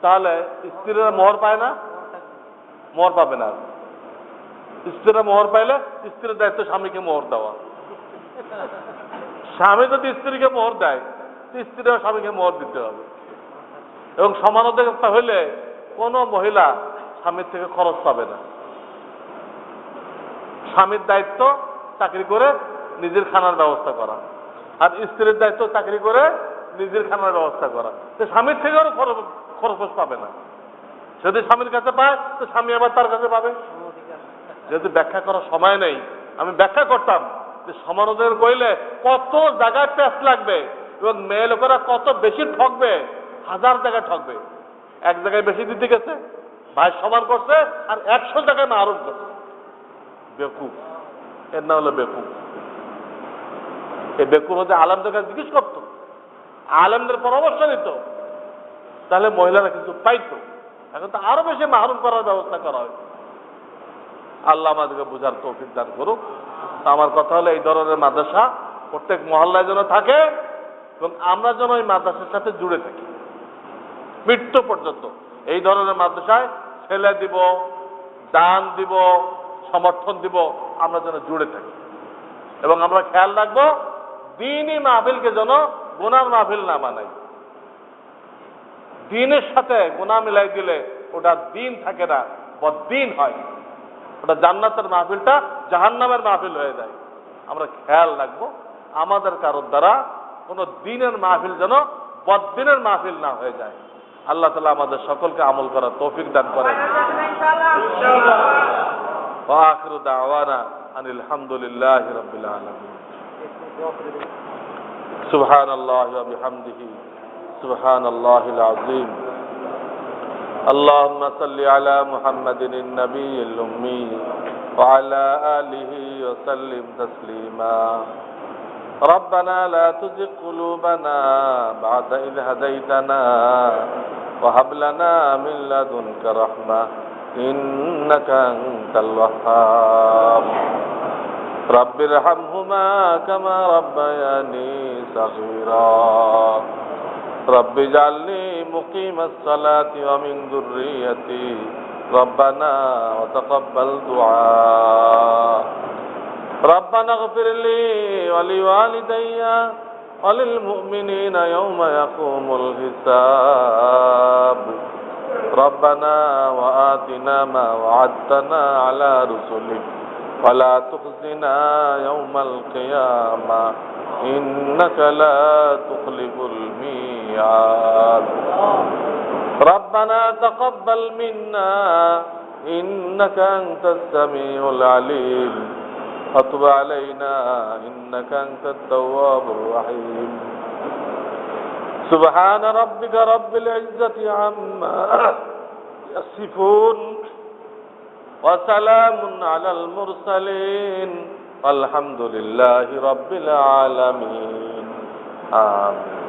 তাহলে স্ত্রীরা মোহর পায় না, মোহর পাবে না। স্ত্রীরা মোহর পাইলে স্ত্রীর দায়িত্ব স্বামীকে মোহর দেওয়া। স্বামী যদি স্ত্রীকে মোহর দেয়, স্ত্রীরা স্বামীকে মোহর দিতে হবে। এবং সমান অধিকার হইলে কোনো মহিলা স্বামীর থেকে খরচ পাবে না। স্বামীর দায়িত্ব চাকরি করে নিজের খানার ব্যবস্থা করা, আর স্ত্রীর দায়িত্ব চাকরি করে নিজের খানার ব্যবস্থা করা। তো স্বামীর থেকেও খরচ পাবে না। যদি স্বামীর কাছে পায় তো স্বামী আবার তার কাছে পাবে। যেহেতু ব্যাখ্যা করার সময় নেই, আমি ব্যাখ্যা করতাম যে সমান অধিকার কইলে কত জায়গায় প্যাঁচ লাগবে এবং মেয়ে লোকেরা কত বেশি ঠকবে, 1000 জায়গায় ঠকবে। 1 জায়গায় বেশি দিতে গেছে, ভাই সমান করছে, আর 100 জায়গায় মারুফ করছে। বেকুব, এর নাম হলো বেকুব। এই বেকুব হচ্ছে আলেমদের কাছে জিজ্ঞেস করতো, আলেমদের পরামর্শ নিত, তাহলে মহিলারা কিন্তু পাইতো। এখন তো আরো বেশি মাহরুম করার ব্যবস্থা করা হয়। আল্লাহ আমাদেরকে বোঝার তৌফিক দান করুক। আমার কথা হলো এই ধরনের মাদ্রাসা প্রত্যেক মহল্লায় যেন থাকে এবং আমরা যেন এই মাদ্রাসার সাথে জুড়ে থাকি মৃত্যু পর্যন্ত। এই ধরনের মাদ্রাসায় ছেলে দিব, দান দিব, সমর্থন দিব, আমরা যেন জুড়ে থাকি। এবং আমরা খেয়াল রাখবো দ্বীনি মাহফিলকে যেন গুনার মাহফিল না বানাই। দ্বীনের সাথে গুনাহ মিলাই দিলে ওটা দ্বীন থাকে না, বদ্দীন হয়। ওটা জান্নাতের মাহফিলটা জাহান্নামের মাহফিল হয়ে যায়। আমরা খেয়াল রাখবো আমাদের কারোর দ্বারা কোনো দ্বীনের মাহফিল যেন বদ্দীনের মাহফিল না হয়ে যায়। আল্লাহ তাআলা আমাদের সকলকে আমল করার তৌফিক দান করেন। ওয়া আখিরু দাওয়ানা আনিল হামদুলিল্লাহি রাব্বিল আলামিন। সুবহানাল্লাহি ওয়া বিহামদিহি সুবহানাল্লাহিল আযীম। اللهم صل على محمد النبي الأمي وعلى آله وسلم تسليما. ربنا لا تزغ قلوبنا بعد إذ هديتنا وهب لنا من لدنك رحمة إنك أنت الوهاب. رب ارحمهما كما ربياني صغيرا. رب اجعلني مقيم الصلاة ومن ذريتي ربنا وتقبل دعاء. ربنا اغفر لي ولوالدي وللمؤمنين يوم يقوم الحساب. ربنا وآتنا ما وعدتنا على رسلك ولا تخزنا يوم القيامة إنك لا تخلف الميعاد. ربنا تقبل منا إنك أنت السميع العليم وتب علينا إنك أنت التواب الرحيم. سبحان ربك رب العزة عما يصفون وسلام على المرسلين والحمد لله رب العالمين. آمين.